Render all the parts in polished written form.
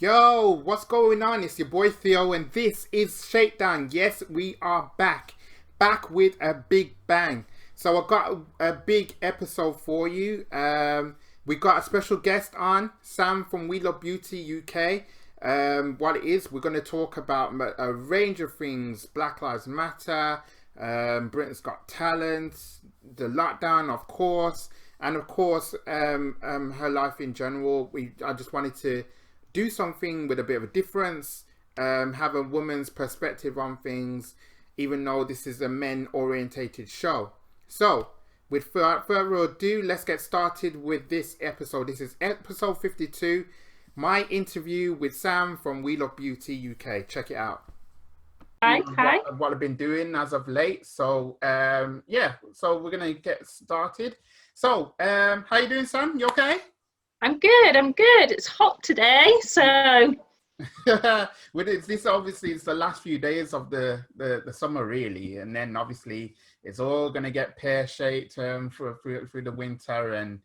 Yo, what's going on? It's your boy Theo, and this is Shakedown. Yes, we are back with a big bang. So I got a big episode for you. We got a special guest on, Sam from We Love Beauty UK. What it is, we're going to talk about a range of things: Black Lives Matter, Britain's Got Talent, the lockdown, of course, and of course, her life in general. I just wanted to do something with a bit of a difference, have a woman's perspective on things, even though this is a men orientated show. So, without further ado, let's get started with this episode. This is episode 52, my interview with Sam from We Love Beauty UK. Check it out. Okay. What I've been doing as of late. So, so we're going to get started. So, how you doing, Sam? You okay? I'm good. It's hot today, so This obviously is the last few days of the summer, really, and then obviously it's all gonna get pear-shaped through the winter,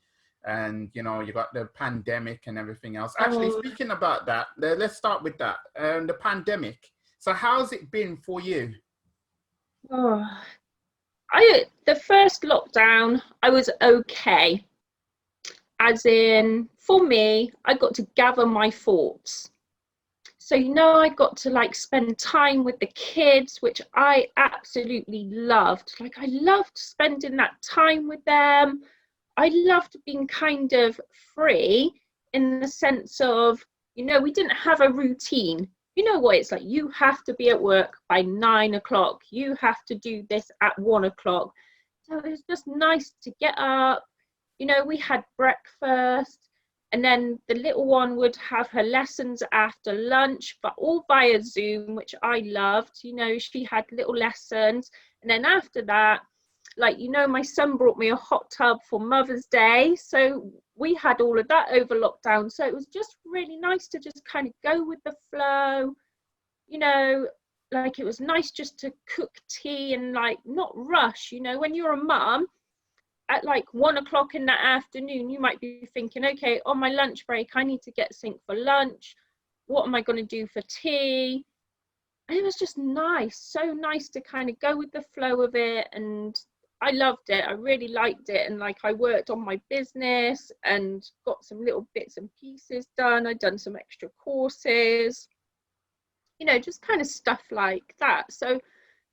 and you know, you got the pandemic and everything else. Actually, speaking about that, let's start with that. The pandemic. So how's it been for you? The first lockdown I was okay. As in, for me, I got to gather my thoughts. So, I got to spend time with the kids, which I absolutely loved. I loved spending that time with them. I loved being kind of free in the sense of, we didn't have a routine. You know what it's like? You have to be at work by 9 o'clock. You have to do this at 1 o'clock. So it was just nice to get up. We had breakfast, and then the little one would have her lessons after lunch, but all via Zoom, which I loved. She had little lessons. And then after that, my son brought me a hot tub for Mother's Day. So we had all of that over lockdown. So it was just really nice to just kind of go with the flow. It was nice just to cook tea and not rush. When you're a mum, at 1 o'clock in the afternoon, you might be thinking, okay, on my lunch break, I need to get something for lunch. What am I going to do for tea? And it was just nice, so nice to kind of go with the flow of it. And I loved it. I really liked it. And I worked on my business and got some little bits and pieces done. I'd done some extra courses, just kind of stuff like that. So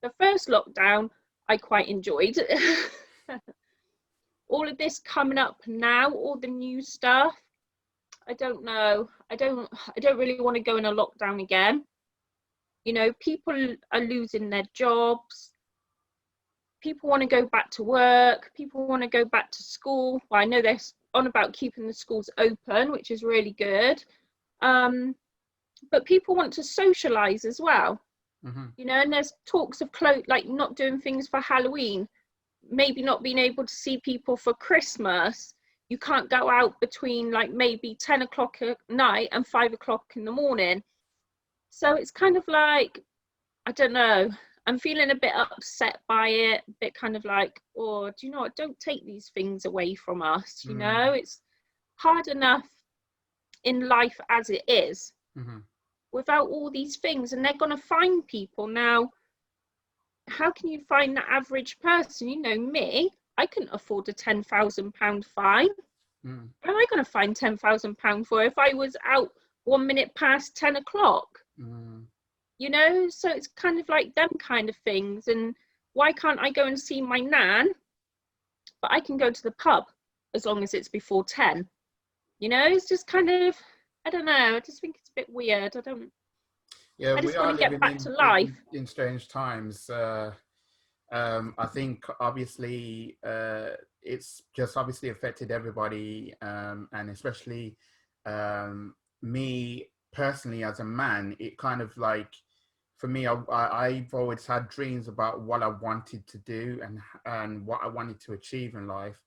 the first lockdown, I quite enjoyed. All of this coming up now, all the new stuff, I don't know. I don't really want to go in a lockdown again. People are losing their jobs. People want to go back to work. People want to go back to school. Well, I know they're on about keeping the schools open, which is really good. But people want to socialize as well. Mm-hmm. And there's talks of not doing things for Halloween. Maybe not being able to see people for Christmas. You can't go out between maybe 10 o'clock at night and 5 o'clock in the morning. So it's kind of I don't know, I'm feeling a bit upset by it, a bit kind of oh, do you know what, don't take these things away from us. It's hard enough in life as it is, without all these things, and they're going to fine people now. How can you find the average person? Me, I couldn't afford a £10,000 fine. Where am I going to find £10,000 for if I was out 1 minute past 10 o'clock? So it's kind of them kind of things. And why can't I go and see my nan, but I can go to the pub as long as it's before 10? It's just kind of, I don't know, I just think it's a bit weird. Yeah, I just we want are to get living back to life. in strange times. I think obviously it's just obviously affected everybody, and especially me personally as a man. It kind of for me, I've always had dreams about what I wanted to do and what I wanted to achieve in life,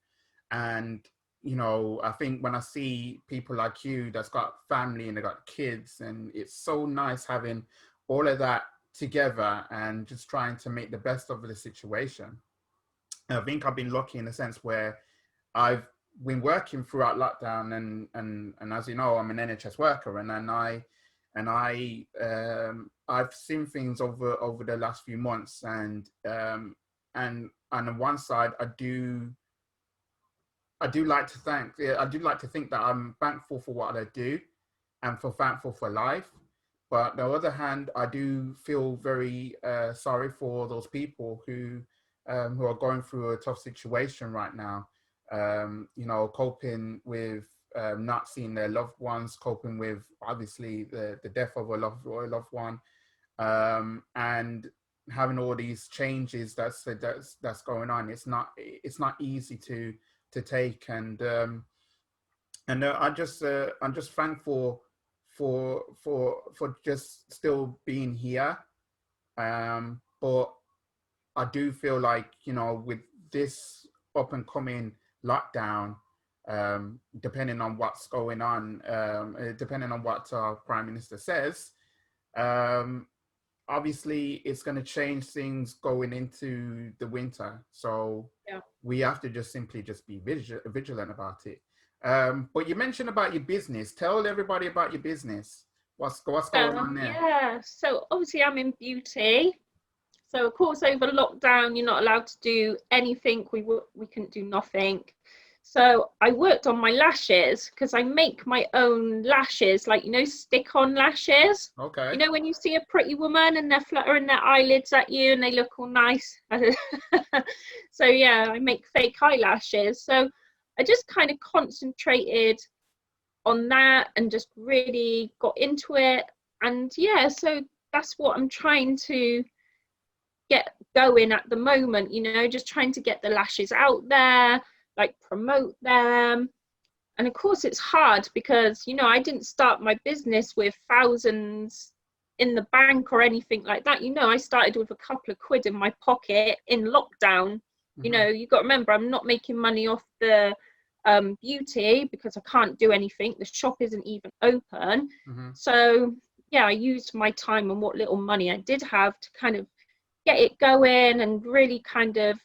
and I think when I see people like you that's got family and they got kids, and it's so nice having all of that together and just trying to make the best of the situation. And I think I've been lucky in a sense where I've been working throughout lockdown, and as you know, I'm an NHS worker, and then I and I've seen things over the last few months, and on one side, I do like to think that I'm thankful for what I do, and for thankful for life. But on the other hand, I do feel very sorry for those people who are going through a tough situation right now. Coping with not seeing their loved ones, coping with obviously the death of a loved one, and having all these changes that's going on. It's not easy to take, and I'm just thankful for just still being here. But I do feel like, with this up and coming lockdown, depending on what's going on, depending on what our Prime Minister says, um, obviously it's going to change things going into the winter. So Yeah. we have to just simply just be vigilant about it. But you mentioned about your business. Tell everybody about your business. What's going on there? Yeah, so obviously I'm in beauty. So of course over lockdown you're not allowed to do anything. We couldn't do nothing. So I worked on my lashes because I make my own lashes, like, stick-on lashes. Okay. When you see a pretty woman and they're fluttering their eyelids at you and they look all nice. So yeah, I make fake eyelashes. So I just kind of concentrated on that and just really got into it. And yeah, so that's what I'm trying to get going at the moment, just trying to get the lashes out there, like promote them. And of course it's hard because I didn't start my business with thousands in the bank or anything like that. I started with a couple of quid in my pocket in lockdown. You've got to remember, I'm not making money off the beauty because I can't do anything. The shop isn't even open. So yeah, I used my time and what little money I did have to kind of get it going, and really kind of,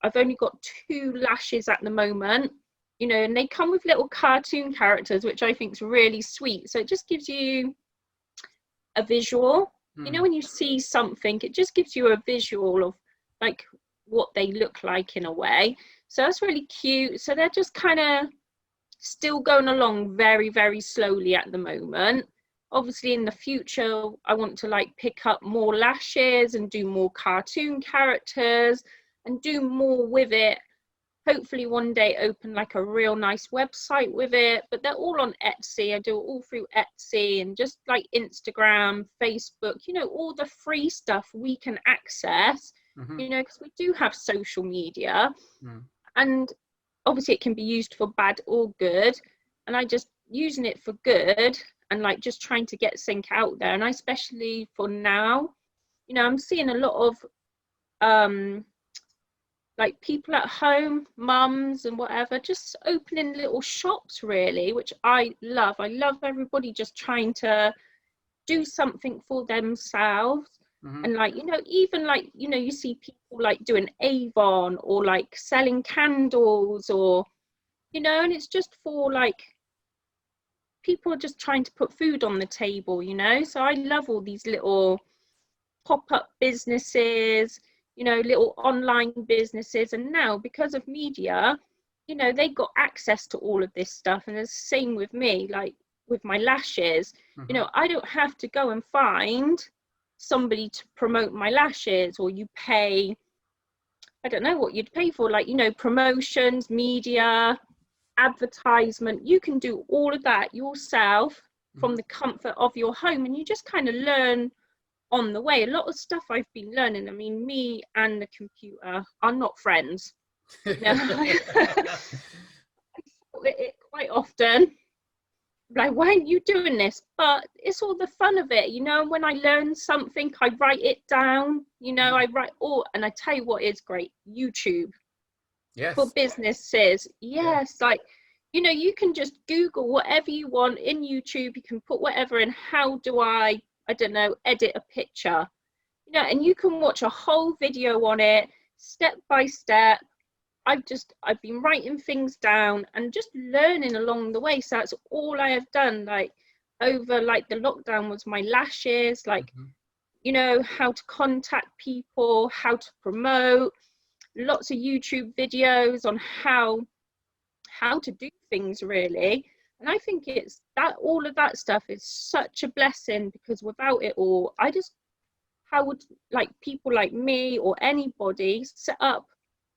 I've only got 2 lashes at the moment, and they come with little cartoon characters, which I think is really sweet. So it just gives you a visual. When you see something, it just gives you a visual of like what they look like in a way. So that's really cute. So they're just kind of still going along very, very slowly at the moment. Obviously in the future I want to like pick up more lashes and do more cartoon characters and do more with it. Hopefully one day open like a real nice website with it. But they're all on Etsy. I do it all through Etsy and just like Instagram, Facebook, all the free stuff we can access, because we do have social media. And obviously it can be used for bad or good, and I just using it for good and like just trying to get sync out there. And I, especially for now, I'm seeing a lot of like people at home, mums and whatever, just opening little shops really, which I love. I love everybody just trying to do something for themselves. And like, even like, you see people like doing Avon or like selling candles, or and it's just for like people are just trying to put food on the table. So I love all these little pop-up businesses, little online businesses. And now because of media, they got access to all of this stuff. And it's the same with me, like with my lashes. I don't have to go and find somebody to promote my lashes, or you pay, I don't know what you'd pay for, like, promotions, media, advertisement. You can do all of that yourself from the comfort of your home, and you just kind of learn on the way. A lot of stuff I've been learning, I mean, me and the computer are not friends. I it quite often, like, why aren't you doing this? But it's all the fun of it, when I learn something, I write it down, I write all, and I tell you what is great, YouTube. Yes. For businesses. Yes. Like, you can just Google whatever you want in YouTube. You can put whatever in. How do I don't know, edit a picture, and you can watch a whole video on it step by step. I've been writing things down and just learning along the way. So that's all I have done. Like, over like the lockdown was my lashes, like, Hmm. you know, how to contact people, how to promote, lots of YouTube videos on how to do things really. And I think it's that all of that stuff is such a blessing, because without it all, how would like people like me or anybody set up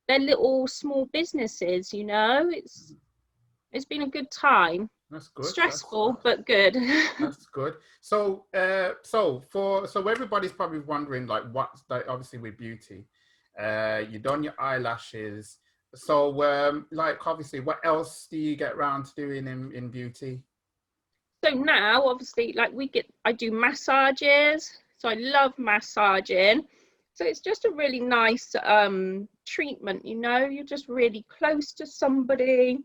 their little small businesses, you know? It's been a good time. That's good. Stressful but good. That's good. So, so everybody's probably wondering, like, what's like, obviously with beauty, you done your eyelashes. So, like, obviously, what else do you get around to doing in beauty? So now obviously like I do massages, so I love massaging. So it's just a really nice treatment, you know, you're just really close to somebody,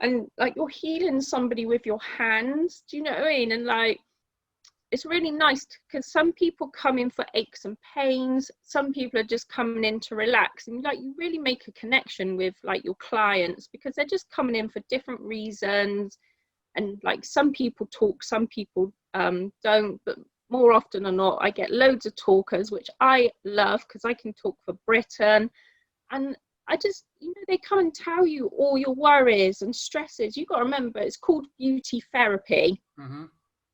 and like you're healing somebody with your hands, do you know what I mean? And like it's really nice because some people come in for aches and pains, some people are just coming in to relax, and like you really make a connection with like your clients because they're just coming in for different reasons. And like some people talk, some people don't, but more often than not I get loads of talkers, which I love because I can talk for Britain. And I just, you know, they come and tell you all your worries and stresses. You've got to remember it's called beauty therapy, Mm-hmm.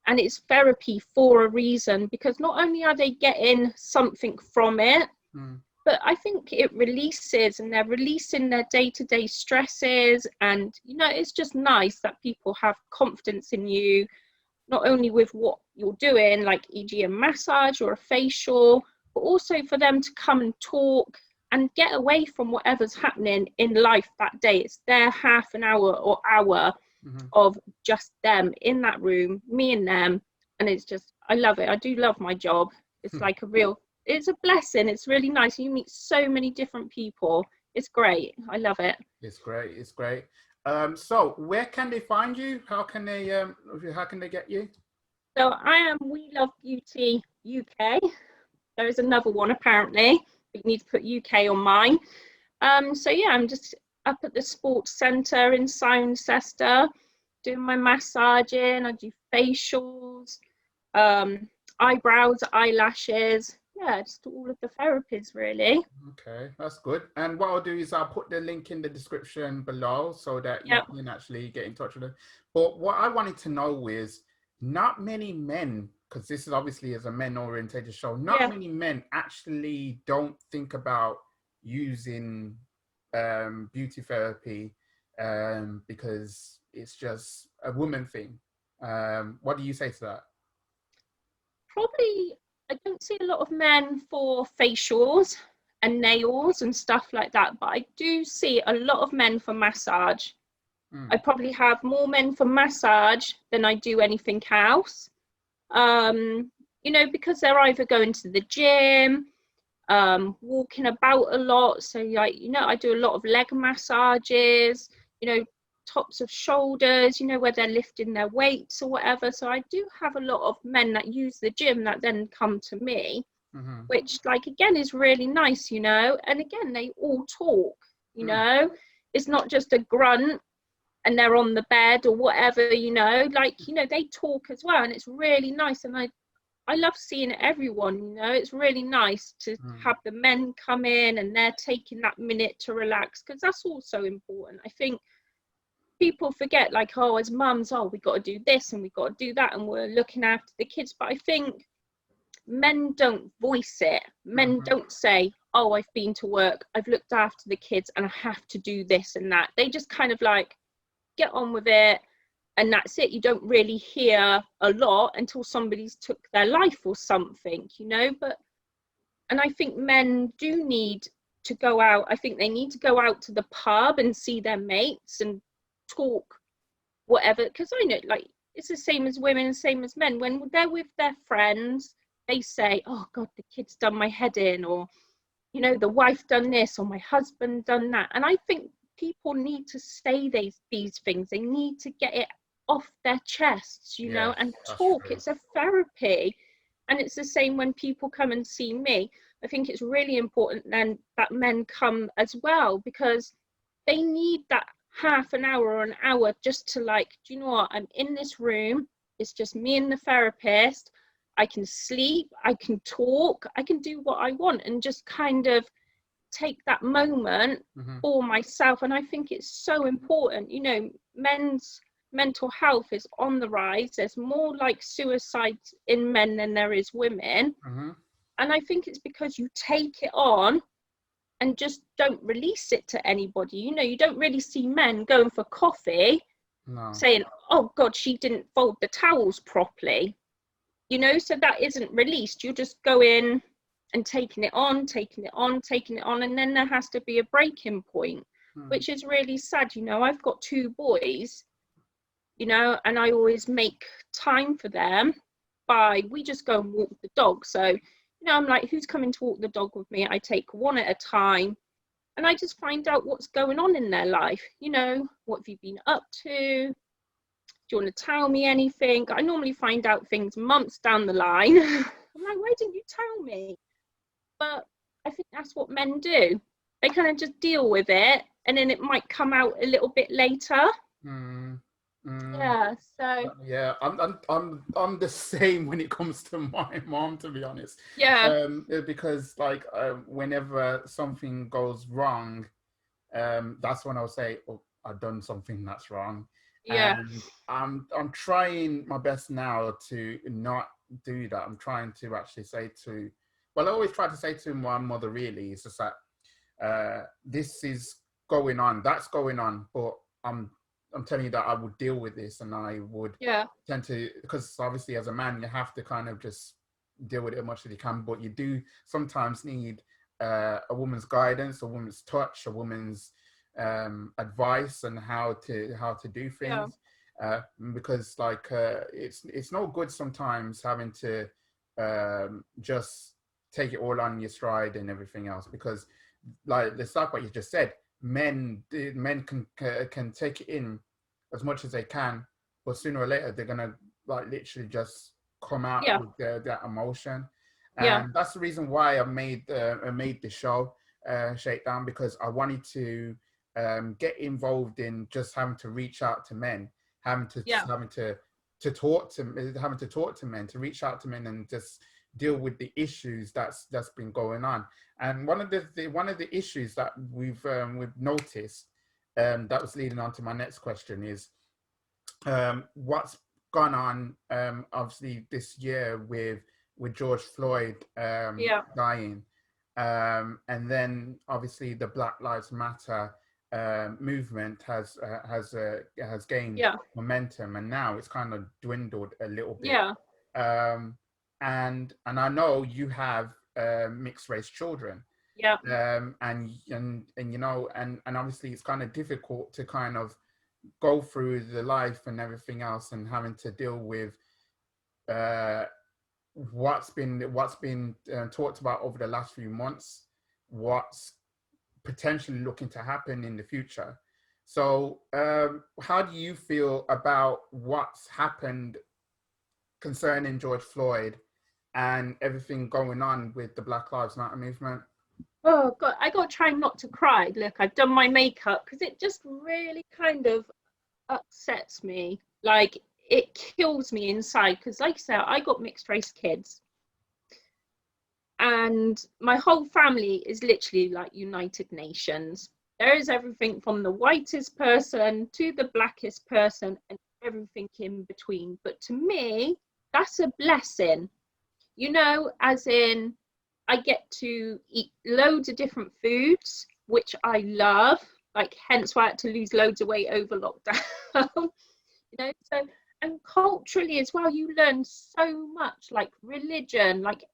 and it's therapy for a reason, because not only are they getting something from it, Mm. but I think it releases, and they're releasing their day-to-day stresses. And you know, it's just nice that people have confidence in you, not only with what you're doing, like e.g. a massage or a facial, but also for them to come and talk and get away from whatever's happening in life that day. It's their half an hour or hour Mm-hmm. of just them in that room, me and them. And it's just, I love it. I do love my job. It's like it's a blessing. It's really nice. You meet so many different people. It's great. I love it. It's great. It's great. So where can they find you? How can they get you? So I am We Love Beauty UK. There is another one apparently, but you need to put UK on mine. So yeah, I'm just up at the sports centre in Cirencester doing my massaging. I do facials, um, eyebrows, eyelashes. Yeah, just all of the therapies really. Okay, that's good. And what I'll do is I'll put the link in the description below so that you Yep. can actually get in touch with them. But what I wanted to know is not many men, because this is obviously as a men oriented show, not Yeah. many men actually don't think about using beauty therapy because it's just a woman thing. What do you say to that? Probably I don't see a lot of men for facials and nails and stuff like that, but I do see a lot of men for massage. I Mm, probably have more men for massage than I do anything else. You know, because they're either going to the gym, walking about a lot. So like, you know, I do a lot of leg massages, you know, tops of shoulders, you know, where they're lifting their weights or whatever. So I do have a lot of men that use the gym that then come to me, mm-hmm, which like again is really nice, you know. And again, they all talk, you mm, know. It's not just a grunt and they're on the bed or whatever, you know, like, you know, they talk as well, and it's really nice. And I love seeing everyone, you know, it's really nice to mm, have the men come in and they're taking that minute to relax, because that's also important. I think people forget, like, oh, as mums, oh, we got to do this and we got to do that and we're looking after the kids. But I think men don't voice it. Men mm-hmm, don't say, oh, I've been to work, I've looked after the kids and I have to do this and that. They just kind of like get on with it, and that's it. You don't really hear a lot until somebody's took their life or something, you know. But and I think men do need to go out. I think they need to go out to the pub and see their mates and talk whatever, because I know, like, it's the same as women, same as men. When they're with their friends, they say, oh god, the kid's done my head in, or you know, the wife done this, or my husband done that. And I think people need to say these things. They need to get it off their chests, you know, yes, and that's talk. true. It's a therapy. And it's the same when people come and see me. I think it's really important then that men come as well, because they need that half an hour or an hour just to, like, do you know what, I'm in this room, It's just me and the therapist. I can sleep, I can talk, I can do what I want, and just kind of take that moment for myself. And I think it's so important. You know, men's mental health is on the rise. There's more like suicides in men than there is women. And I think it's because you take it on and just don't release it to anybody. You know, you don't really see men going for coffee saying, oh God, she didn't fold the towels properly. You know, so that isn't released. You just go in and taking it on, and then there has to be a breaking point, which is really sad. You know, I've got 2 boys, you know, and I always make time for them we just go and walk the dog. So, you know, I'm like, who's coming to walk the dog with me? I take one at a time, and I just find out what's going on in their life. You know, what have you been up to? Do you want to tell me anything? I normally find out things months down the line. I'm like, why didn't you tell me? But I think that's what men do. They kind of just deal with it, and then it might come out a little bit later. Yeah. So. Yeah, I'm the same when it comes to my mom, to be honest. Yeah. Because like whenever something goes wrong, that's when I'll say, oh, I've done something that's wrong. Yeah. And I'm trying my best now to not do that. I'm trying to actually say to, well, I always try to say to my mother, really, it's just that this is going on, that's going on, but I'm telling you that I would deal with this, and I would tend to, because obviously as a man, you have to kind of just deal with it as much as you can, but you do sometimes need a woman's guidance, a woman's touch, a woman's advice on how to do things, because like it's no good sometimes having to just take it all on your stride and everything else, because like it's like what you just said, men can take it in as much as they can, but sooner or later they're gonna like literally just come out with that emotion. And that's the reason why I made the show Shakedown, because I wanted to get involved in just having to reach out to men, having to talk to men, to reach out to men and just deal with the issues that's been going on. And one of the issues that we've noticed, that was leading on to my next question, is what's gone on obviously this year with George Floyd dying, and then obviously the Black Lives Matter movement has gained momentum, and now it's kind of dwindled a little bit. And I know you have mixed race children, and you know, and obviously it's kind of difficult to kind of go through the life and everything else, and having to deal with what's been talked about over the last few months, what's potentially looking to happen in the future. So how do you feel about what's happened concerning George Floyd and everything going on with the Black Lives Matter movement? Oh God, I got to try not to cry. Look, I've done my makeup because it just really kind of upsets me. Like, it kills me inside, because like I said, I got mixed race kids, and my whole family is literally like United Nations. There is everything from the whitest person to the blackest person and everything in between. But to me, that's a blessing, you know, as in I get to eat loads of different foods, which I love, like hence why I had to lose loads of weight over lockdown. You know, so, and culturally as well, you learn so much, like religion, like,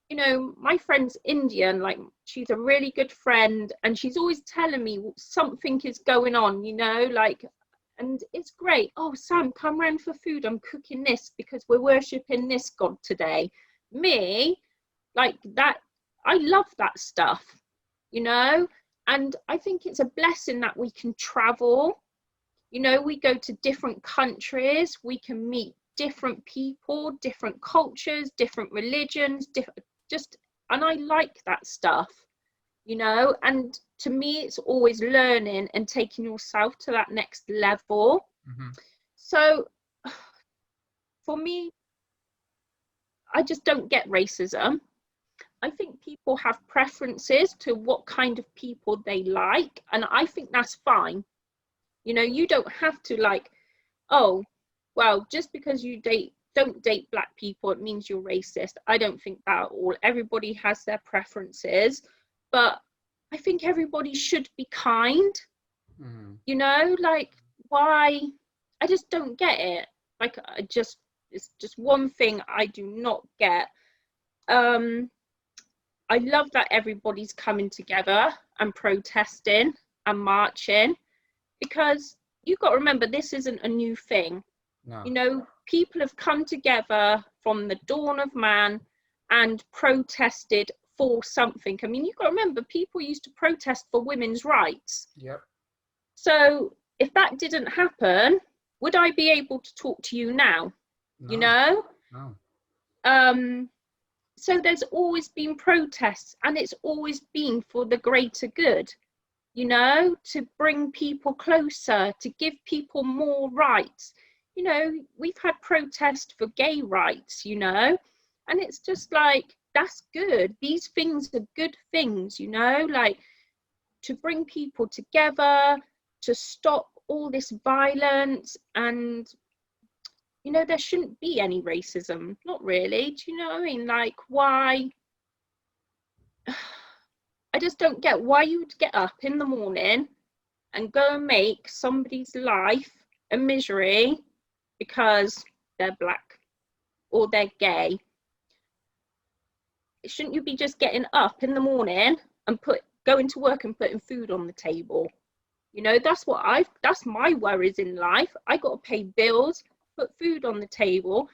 you know, my friend's Indian, like she's a really good friend, and she's always telling me something is going on, you know, like, and it's great. Oh, Sam, come round for food. I'm cooking this because we're worshipping this God today. Me, like that, I love that stuff, you know, and I think it's a blessing that we can travel. You know, we go to different countries, we can meet different people, different cultures, different religions, and I like that stuff, you know, and to me, it's always learning and taking yourself to that next level. So for me, I just don't get racism. I think people have preferences to what kind of people they like, and I think that's fine. You know, you don't have to like, oh, well, just because you don't date black people, it means you're racist. I don't think that at all. Everybody has their preferences, but I think everybody should be kind. You know, like, why? I just don't get it. Like, it's just one thing I do not get. I love that everybody's coming together and protesting and marching, because you've got to remember, this isn't a new thing. No. You know, people have come together from the dawn of man and protested for something. I mean, you've got to remember, people used to protest for women's rights. Yep. So if that didn't happen, would I be able to talk to you now? No. You know? No. So there's always been protests, and it's always been for the greater good, you know, to bring people closer, to give people more rights. You know, we've had protests for gay rights, you know, and it's just like, that's good. These things are good things, you know, like, to bring people together, to stop all this violence. And, you know, there shouldn't be any racism, not really. Do you know what I mean? Like, why? I just don't get why you would get up in the morning and go and make somebody's life a misery because they're black or they're gay. Shouldn't you be just getting up in the morning and going to work and putting food on the table? You know, that's my worries in life. I got to pay bills, put food on the table,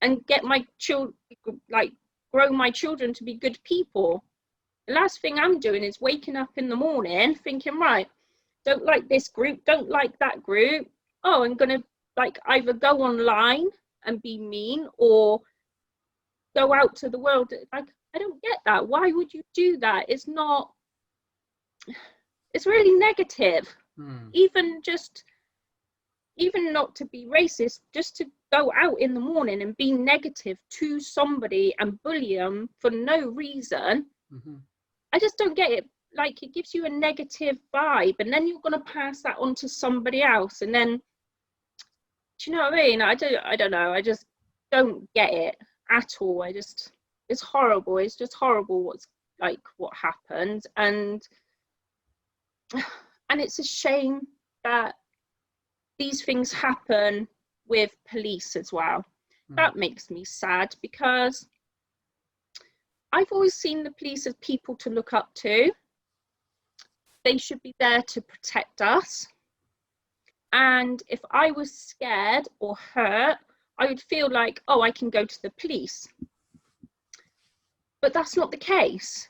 and get my children, like, grow my children to be good people. The last thing I'm doing is waking up in the morning thinking, right, don't like this group, don't like that group. Oh, I'm going to, like, either go online and be mean or go out to the world. Like, I don't get that. Why would you do that? It's really negative. Even not to be racist, just to go out in the morning and be negative to somebody and bully them for no reason. I just don't get it. Like, it gives you a negative vibe, and then you're going to pass that on to somebody else, and then, do you know what I mean? I don't know. I just don't get it at all. It's horrible. It's just horrible what happened. And it's a shame that these things happen with police as well. That makes me sad, because I've always seen the police as people to look up to. They should be there to protect us. And if I was scared or hurt, I would feel like, oh, I can go to the police. But that's not the case,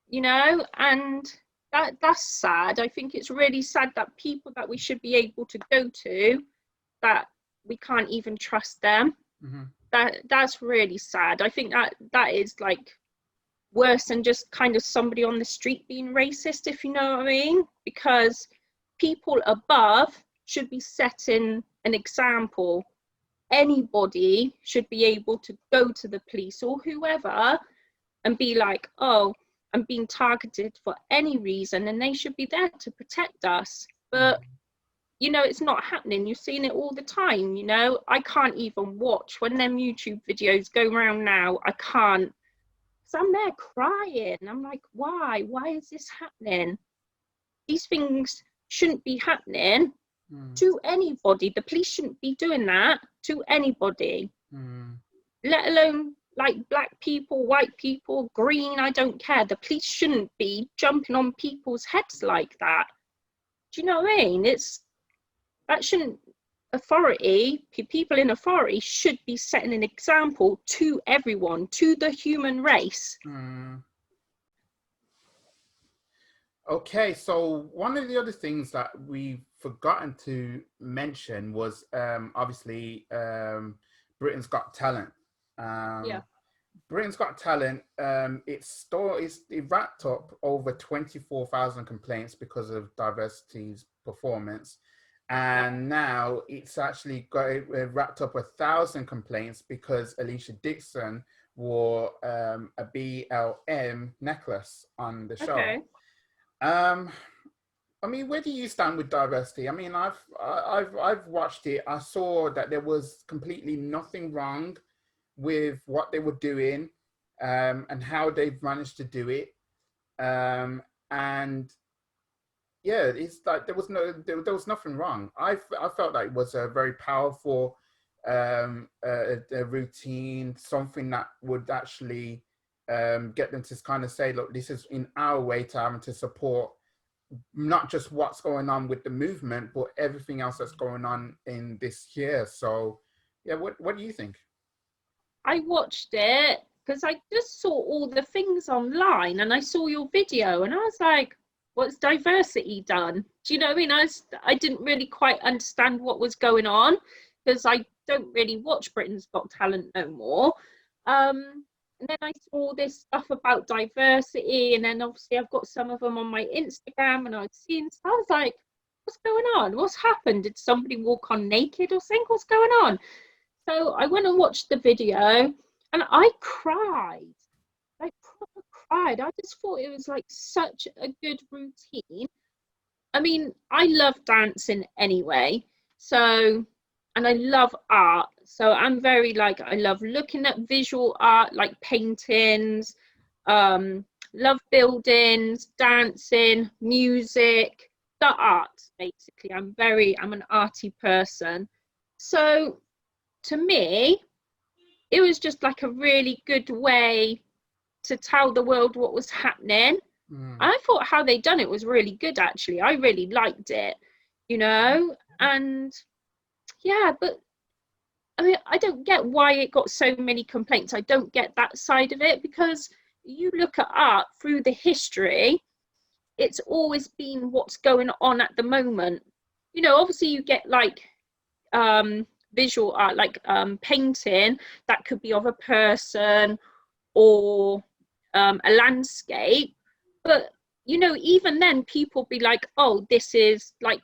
you know, and that's sad. I think it's really sad that people that we should be able to go to, that we can't even trust them. That's really sad. I think that is, like, worse than just kind of somebody on the street being racist, if you know what I mean, because people above should be setting an example. Anybody should be able to go to the police or whoever and be like, oh, I'm being targeted for any reason, and they should be there to protect us. But, you know, it's not happening. You're seeing it all the time, you know. I can't even watch when them YouTube videos go around now. I can't. So I'm there crying. I'm like, why? Why is this happening? These things shouldn't be happening to anybody. The police shouldn't be doing that to anybody, let alone, like, black people, white people, green, I don't care. The police shouldn't be jumping on people's heads like that. Do you know what I mean? That shouldn't, people in authority should be setting an example to everyone, to the human race. Okay, so one of the other things that we've forgotten to mention was obviously Britain's Got Talent. Britain's Got Talent, it wrapped up over 24,000 complaints because of diversity's performance. and now it's actually got wrapped up 1,000 complaints because Alicia Dixon wore a BLM necklace on the show. Okay. I mean, where do you stand with diversity? I mean, I've watched it. I saw that there was completely nothing wrong with what they were doing, and how they've managed to do it. And yeah, it's like there was nothing wrong. I felt like it was a very powerful a routine, something that would actually get them to kind of say, look, this is in our way to having to support not just what's going on with the movement, but everything else that's going on in this year. So yeah, what do you think? I watched it because I just saw all the things online, and I saw your video, and I was like, what's diversity done? Do you know what I mean? I didn't really quite understand what was going on because I don't really watch Britain's Got Talent no more. And then I saw this stuff about diversity, and then obviously I've got some of them on my Instagram, and I'd seen, so I was like, what's going on? What's happened? Did somebody walk on naked or something? What's going on? So I went and watched the video, and I cried, like proper cried. I just thought it was like such a good routine. I mean, I love dancing anyway, so, and I love art. So I'm very like, I love looking at visual art, like paintings, love buildings, dancing, music, the arts, basically. I'm an arty person. So to me, it was just like a really good way to tell the world what was happening. I thought how they done it was really good, actually. I really liked it, you know. And yeah, but I mean, I don't get why it got so many complaints. I don't get that side of it, because you look at art through the history, it's always been what's going on at the moment. You know, obviously you get like visual art, like painting that could be of a person or a landscape, but you know, even then people be like, oh, this is like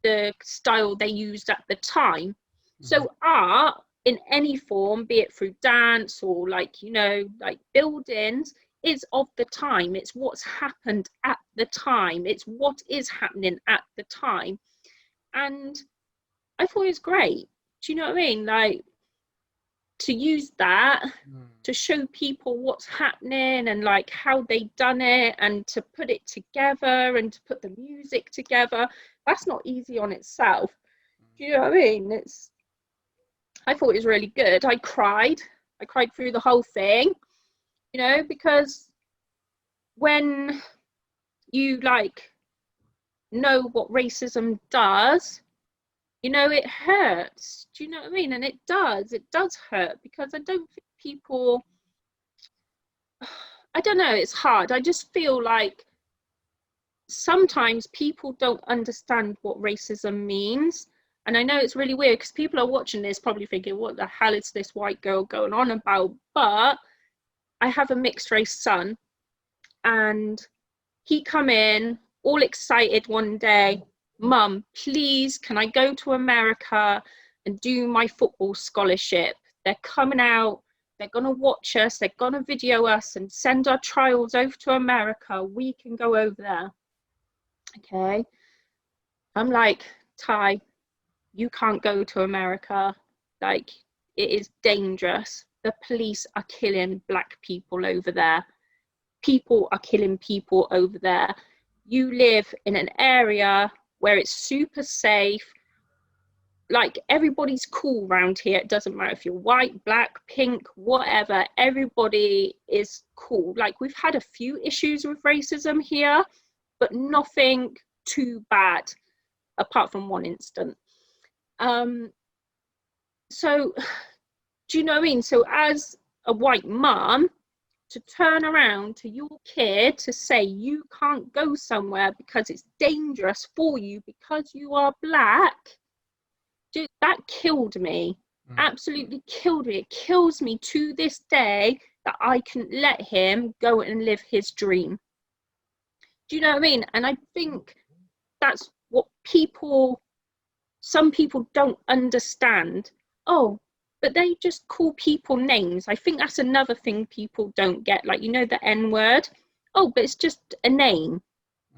the style they used at the time. So art in any form, be it through dance or like, you know, like buildings, is of the time. It's what's happened at the time. It's what is happening at the time. And I thought it was great. Do you know what I mean? Like, to use that to show people what's happening and like how they done it, and to put it together and to put the music together, that's not easy on itself. Do you know what I mean? I thought it was really good. I cried through the whole thing, you know, because when you like know what racism does, you know, it hurts. Do you know what I mean? And it does hurt, because I don't think people, I don't know, it's hard. I just feel like sometimes people don't understand what racism means. And I know it's really weird because people are watching this probably thinking, what the hell is this white girl going on about? But I have a mixed race son, and he come in all excited one day, Mum, please, can I go to America and do my football scholarship? They're coming out, they're going to watch us, they're going to video us and send our trials over to America. We can go over there. Okay. I'm like, Ty, you can't go to America. Like, it is dangerous. The police are killing black people over there. People are killing people over there. You live in an area where it's super safe. Like, everybody's cool around here. It doesn't matter if you're white, black, pink, whatever. Everybody is cool. Like, we've had a few issues with racism here, but nothing too bad, apart from one incident. So, do you know what I mean? So as a white mum, to turn around to your kid to say you can't go somewhere because it's dangerous for you because you are black, dude, that killed me. Absolutely killed me. It kills me to this day that I couldn't let him go and live his dream. Do you know what I mean? And I think that's what people some people don't understand. Oh, but they just call people names. I think that's another thing people don't get. Like, you know, the N word. Oh, but it's just a name.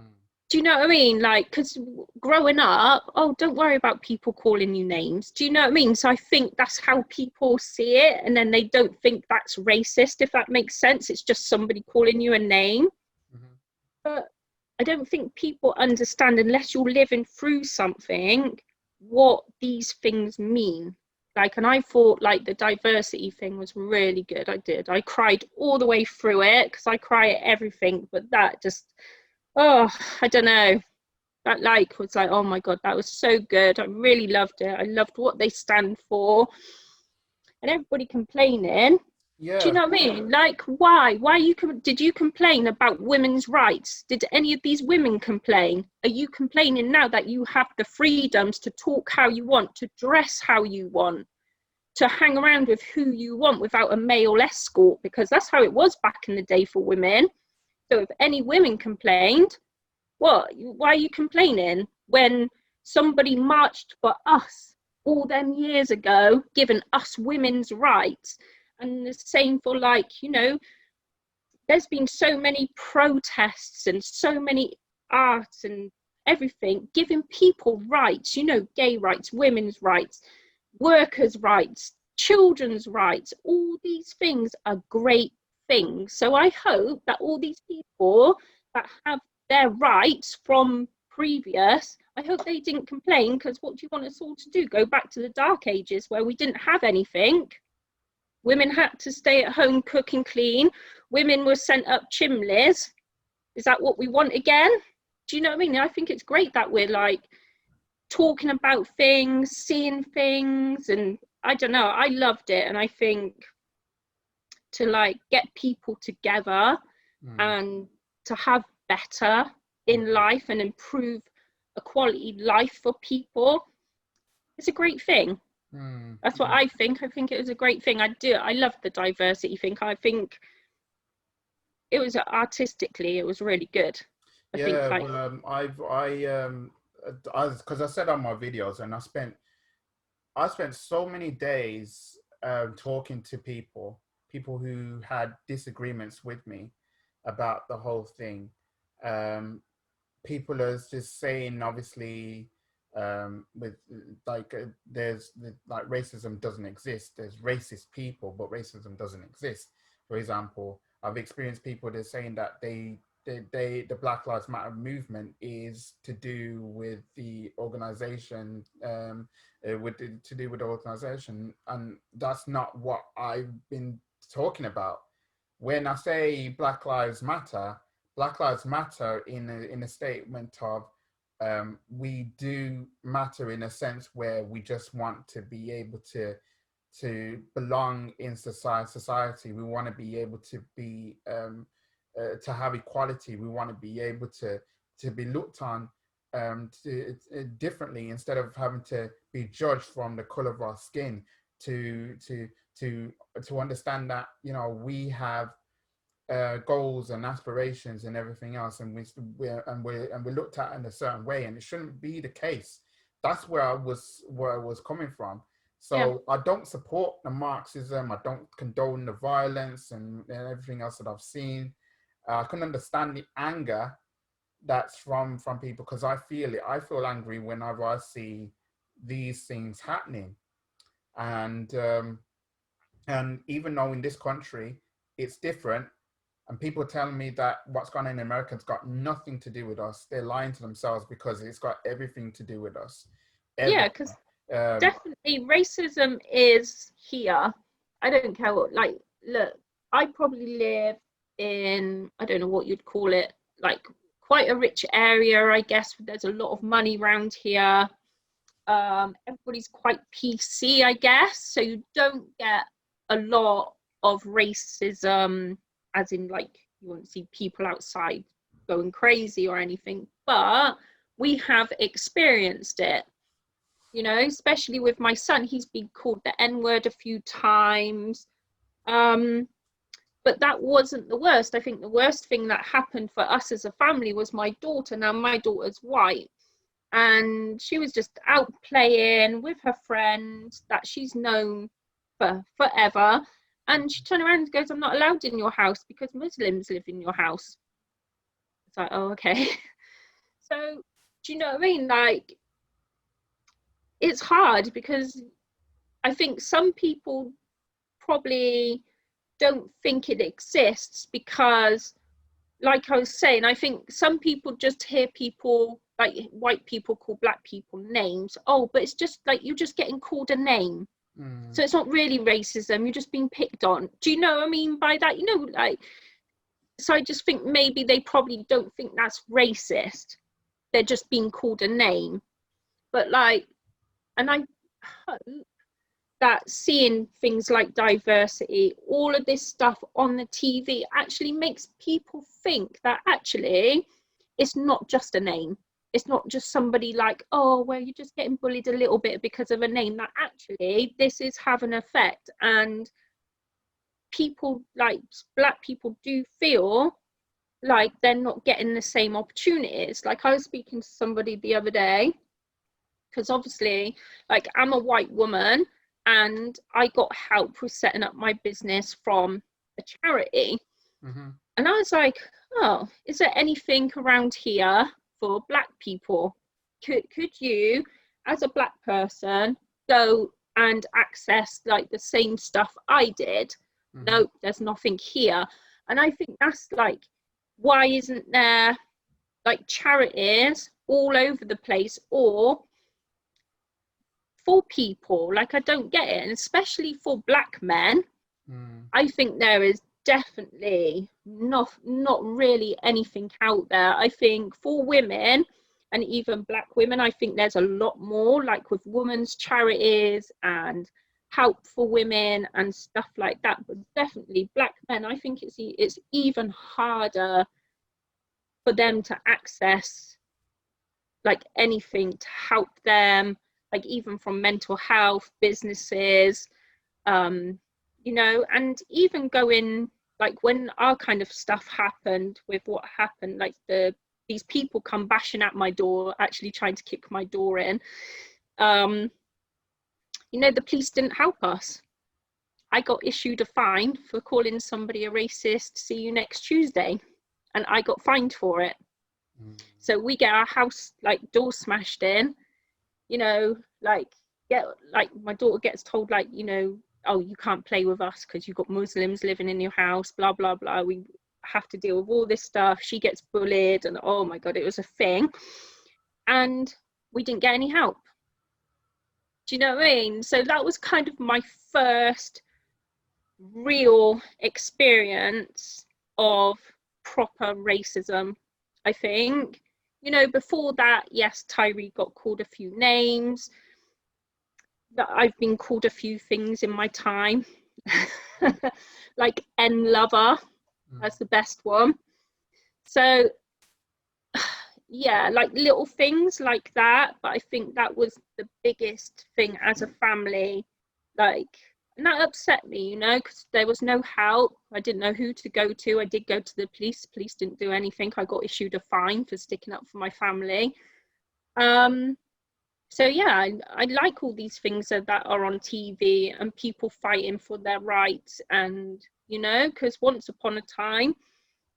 Mm. Do you know what I mean? Like, because growing up, oh, don't worry about people calling you names. Do you know what I mean? So I think that's how people see it. And then they don't think that's racist, if that makes sense. It's just somebody calling you a name. Mhm. But I don't think people understand, unless you're living through something, what these things mean. Like, and I thought like the diversity thing was really good. I did. I cried all the way through it because I cry at everything, but that just, oh, I don't know. That like was like, oh my God, that was so good. I really loved it. I loved what they stand for. And everybody complaining. Do you Yeah. know what I mean? Like, why? Did you complain about women's rights? Did any of these women complain? Are you complaining now that you have the freedoms to talk how you want, to dress how you want, to hang around with who you want without a male escort? Because that's how it was back in the day for women. So if any women complained, what? Why are you complaining when somebody marched for us all them years ago, giving us women's rights? And the same for, like, you know, there's been so many protests and so many arts and everything giving people rights, you know, gay rights, women's rights, workers' rights, children's rights. All these things are great things. So I hope that all these people that have their rights from previous, I hope they didn't complain, because what do you want us all to do? Go back to the dark ages where we didn't have anything? Women had to stay at home, cook and clean. Women were sent up chimneys. Is that what we want again? Do you know what I mean? I think it's great that we're like talking about things, seeing things, and I don't know, I loved it. And I think to like get people together Mm. and to have better in Mhm. life and improve a quality life for people, it's a great thing. Mm. That's what I think. I think it was a great thing. I love the diversity thing. I think it was artistically, it was really good. I think Yeah, like, well, because I said on my videos, and I spent so many days talking to people who had disagreements with me about the whole thing. Um, People are just saying, obviously, with like like racism doesn't exist. There's racist people, but racism doesn't exist. For example, I've experienced people that are saying that the Black Lives Matter movement is to do with the organization, to do with the organization, and that's not what I've been talking about. When I say Black Lives Matter in a statement of we do matter in a sense where we just want to be able to belong in society. We want to be able to have equality. We want to be able to be looked on differently, instead of having to be judged from the color of our skin. To to to to understand that, you know, we have goals and aspirations and everything else, and we're looked at in a certain way, and it shouldn't be the case. That's where I was coming from. yeah, So I don't support the Marxism. I don't condone the violence and everything else that I've seen. I can understand the anger that's from people, because I feel it. I feel angry whenever I see these things happening, and even though in this country it's different, and people telling me that what's going on in America has got nothing to do with us, they're lying to themselves, because it's got everything to do with us. yeah, Everything. because Um, definitely racism is here. I don't care what, like, look, I probably live in, I don't know what you'd call it, like quite a rich area, I guess. There's a lot of money around here. Everybody's quite PC, I guess, so you don't get a lot of racism, as in like you won't see people outside going crazy or anything, but we have experienced it, you know, especially with my son. He's been called the N-word a few times. Um, but that wasn't the worst. I think the worst thing that happened for us as a family was my daughter. Now, my daughter's white. and she was just out playing with her friend that she's known for forever. And she turned around and goes, "I'm not allowed in your house because Muslims live in your house." It's like, oh, okay. So, do you know what I mean? Like, it's hard because I think some people probably don't think it exists because, like I was saying, I think some people just hear people, like white people call black people names. Oh, but it's just like you're just getting called a name. So it's not really racism, you're just being picked on. Do you know what I mean by that? You know, like, so I just think maybe they probably don't think that's racist. They're just being called a name. But like, and I hope that seeing things like diversity, all of this stuff on the TV actually makes people think that actually it's not just a name. It's not just somebody like, oh, well, you're just getting bullied a little bit because of a name, that actually this is having an effect. And people, like black people, do feel like they're not getting the same opportunities. Like I was speaking to somebody the other day, because obviously, like, I'm a white woman and I got help with setting up my business from a charity. And I was like, oh, is there anything around here for black people? Could you, as a black person, go and access like the same stuff I did? No, there's nothing here. And I think that's like, why isn't there like charities all over the place, or for people? Like, I don't get it. And especially for black men, I think there is definitely not really anything out there. I think for women and even black women, I think there's a lot more, like with women's charities and help for women and stuff like that. But definitely black men, I think it's even harder for them to access like anything to help them, like even from mental health, businesses, you know. And even going, like when our kind of stuff happened with what happened, like these people come bashing at my door, actually trying to kick my door in, you know, the police didn't help us. I got issued a fine for calling somebody a racist, "See you next Tuesday," and I got fined for it. So we get our house like door smashed in, you know, like my daughter gets told, like, you know, oh, you can't play with us because you've got Muslims living in your house, blah blah blah. We have to deal with all this stuff. She gets bullied, and oh my god, it was a thing. And we didn't get any help. Do you know what I mean? So that was kind of my first real experience of proper racism, I think. You know, before that, yes, Tyree got called a few names, that I've been called a few things in my time. Like N lover, that's the best one. So yeah, like little things like that. But I think that was the biggest thing as a family. Like, and that upset me, you know, because there was no help. I didn't know who to go to. I did go to the police. Police didn't do anything. I got issued a fine for sticking up for my family. So yeah, I like all these things that are on TV and people fighting for their rights. And, you know, because once upon a time,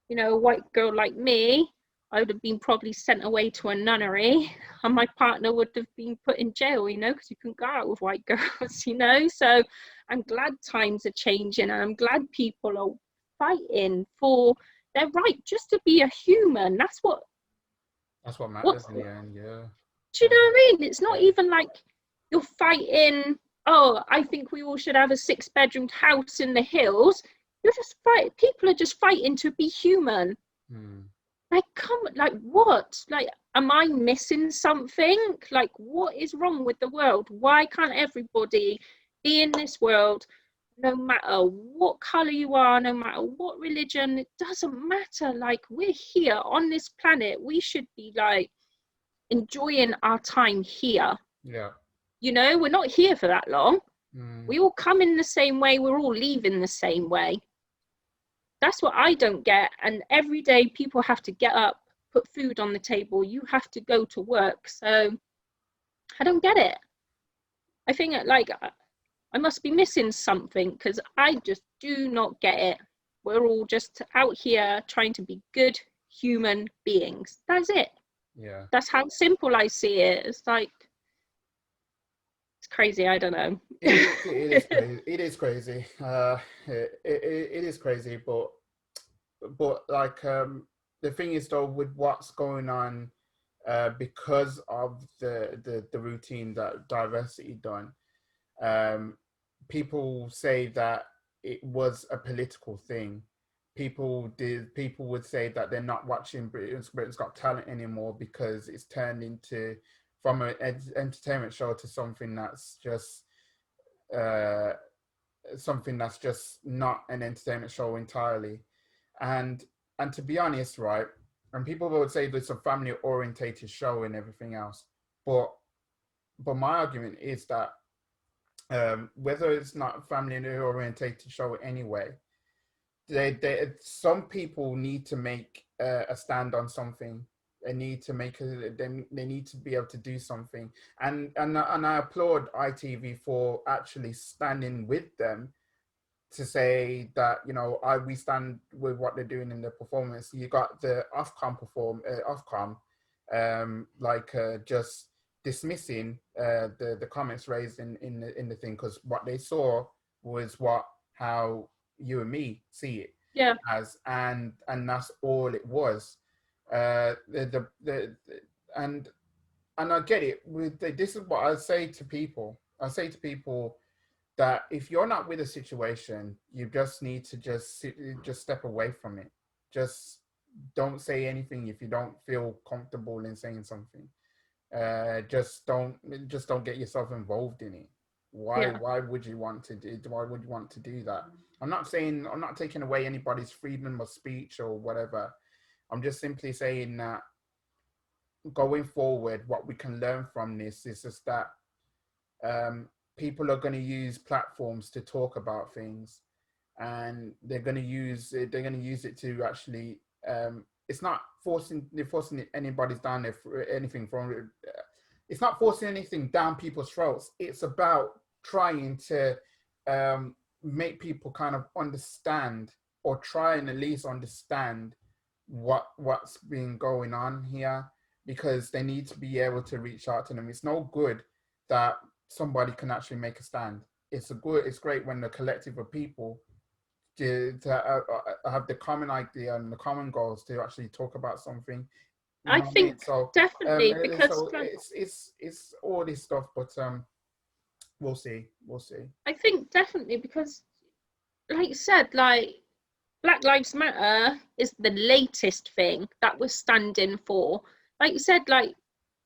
you know, a white girl like me, I would have been probably sent away to a nunnery, and my partner would have been put in jail, you know, because you couldn't go out with white girls, you know. So I'm glad times are changing, and I'm glad people are fighting for their right just to be a human. That's what matters in the end. Yeah. Do you know what I mean? It's not even like you're fighting, oh, I think we all should have a 6-bedroom house in the hills. You're just fighting. People are just fighting to be human. Like, come, like, what? Like, am I missing something? Like, what is wrong with the world? Why can't everybody be in this world, no matter what color you are, no matter what religion? It doesn't matter. Like, we're here on this planet. We should be like enjoying our time here. Yeah. You know, we're not here for that long. We all come in the same way. We're all leaving the same way. That's what I don't get. And every day people have to get up, put food on the table, you have to go to work. So I don't get it. I think like I must be missing something, because I just do not get it. We're all just out here trying to be good human beings. That's it. Yeah. That's how simple I see it. It's like, it's crazy. I don't know. It is crazy. It is crazy. It is crazy, but like the thing is though, with what's going on, because of the routine that diversity done, people say that it was a political thing. People would say that they're not watching Britain's Got Talent anymore because it's turned into from an entertainment show to uh, something that's just not an entertainment show entirely. And to be honest, right, and people would say it's a family orientated show and everything else, but my argument is that whether it's not a family orientated show anyway, some people need to make a stand on something. They need to make they need to be able to do something, and I applaud ITV for actually standing with them to say that, you know, we stand with what they're doing in the performance. You got the Ofcom just dismissing the comments raised in the thing, because what they saw was how you and me see it Yeah. as, and that's all it was. The and I get it. This is what I say to people. I say to people that if you're not with a situation, you just need to just step away from it. Just don't say anything if you don't feel comfortable in saying something. Just don't get yourself involved in it. Yeah. Why would you want to do? Why would you want to do that? I'm not taking away anybody's freedom of speech or whatever. I'm just simply saying that going forward, what we can learn from this is just that people are going to use platforms to talk about things, and they're going to use it to actually. It's not forcing anybody's down there for anything from. It's not forcing anything down people's throats. It's about trying to make people kind of understand, or try and at least understand what's been going on here, because they need to be able to reach out to them. It's no good that somebody can actually make a stand. It's great when the collective of people to have the common idea and the common goals to actually talk about something. You I know what I mean? think So definitely, because like, it's all this stuff, but we'll see. I think definitely because, like you said, like Black Lives Matter is the latest thing that we're standing for. Like you said, like,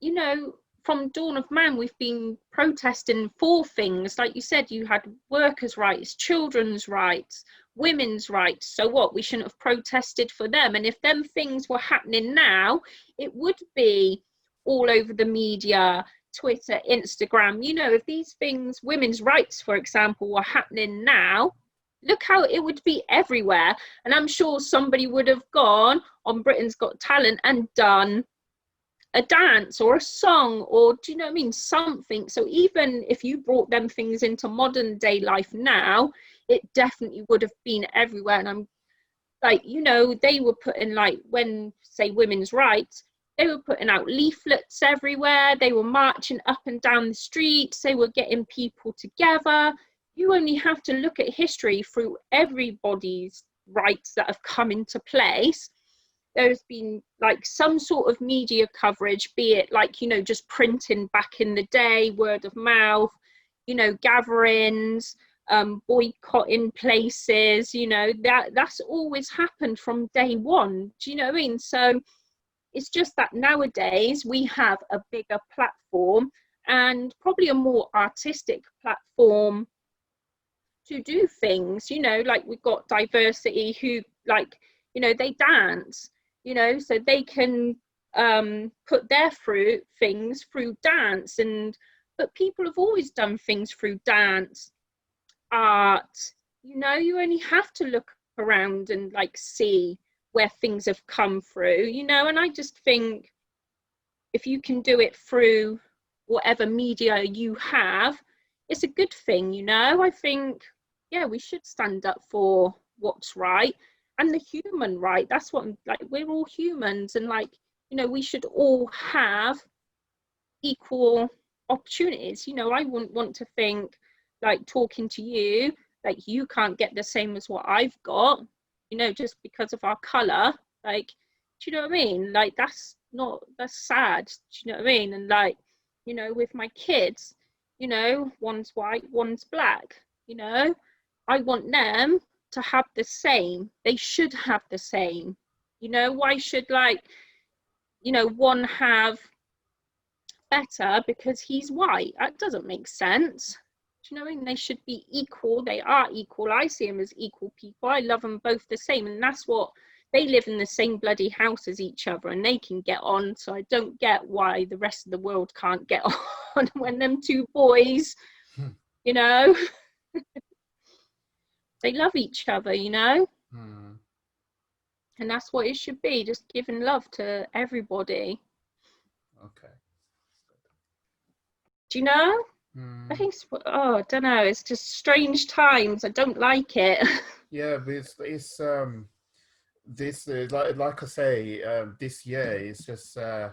you know, from dawn of man, we've been protesting for things. Like you said, you had workers' rights, children's rights, women's rights. So what? We shouldn't have protested for them. And if them things were happening now, it would be all over the media, Twitter, Instagram. You know, if these things, women's rights, for example, were happening now, look how it would be everywhere. And I'm sure somebody would have gone on Britain's Got Talent and done a dance or a song, or do you know what I mean, something. So even if you brought them things into modern day life now, it definitely would have been everywhere. And I'm like, you know, they were putting, like, when say women's rights, they were putting out leaflets everywhere, they were marching up and down the streets, they were getting people together. You only have to look at history through everybody's rights that have come into place. There's been like some sort of media coverage, be it like, you know, just printing back in the day, word of mouth, you know, gatherings, boycotting places, you know, that's always happened from day one. Do you know what I mean? So it's just that nowadays we have a bigger platform, and probably a more artistic platform to do things, you know, like we've got diversity who, like, you know, they dance, you know, so they can put their things through dance. And but people have always done things through dance, art, you know, you only have to look around and like see where things have come through, you know. And I just think if you can do it through whatever media you have, it's a good thing, you know. I think, yeah, we should stand up for what's right and the human right. That's what, like, we're all humans, and like, you know, we should all have equal opportunities. You know, I wouldn't want to think, like, talking to you, like, you can't get the same as what I've got, you know, just because of our color. Like, do you know what I mean? Like, that's not, that's sad. Do you know what I mean? And like, you know, with my kids, you know, one's white, one's black, you know, I want them to have the same. They should have the same. You know, why should, like, you know, one have better because he's white? That doesn't make sense. Do you know what I mean? They should be equal. They are equal. I see them as equal people. I love them both the same. And that's what, they live in the same bloody house as each other and they can get on. So I don't get why the rest of the world can't get on when them two boys, you know, they love each other, you know. And that's what it should be, just giving love to everybody. Okay. Do you know? I think, oh, I don't know. It's just strange times. I don't like it. Yeah, but it's this like I say, this year is just I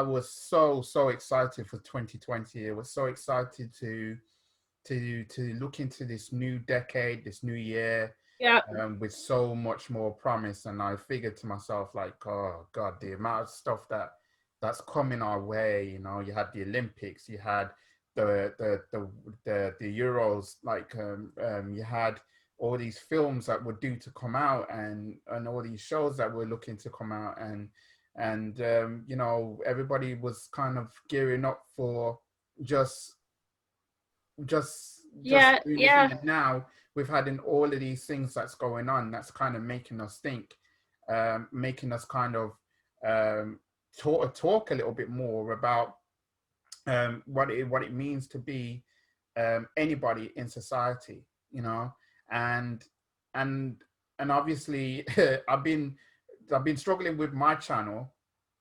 was so excited for 2020. I was so excited to look into this new decade, this new year, Yeah. with so much more promise. And I figured to myself, like, oh God, the amount of stuff that's coming our way. You know, you had the Olympics, you had the Euros, like you had all these films that were due to come out, and all these shows that were looking to come out, and you know, everybody was kind of gearing up for just Yeah, doing this thing. yeah, And now we've had in all of these things that's going on, that's kind of making us think, making us kind of talk a little bit more about what it means to be anybody in society, you know. And and and obviously I've been struggling with my channel,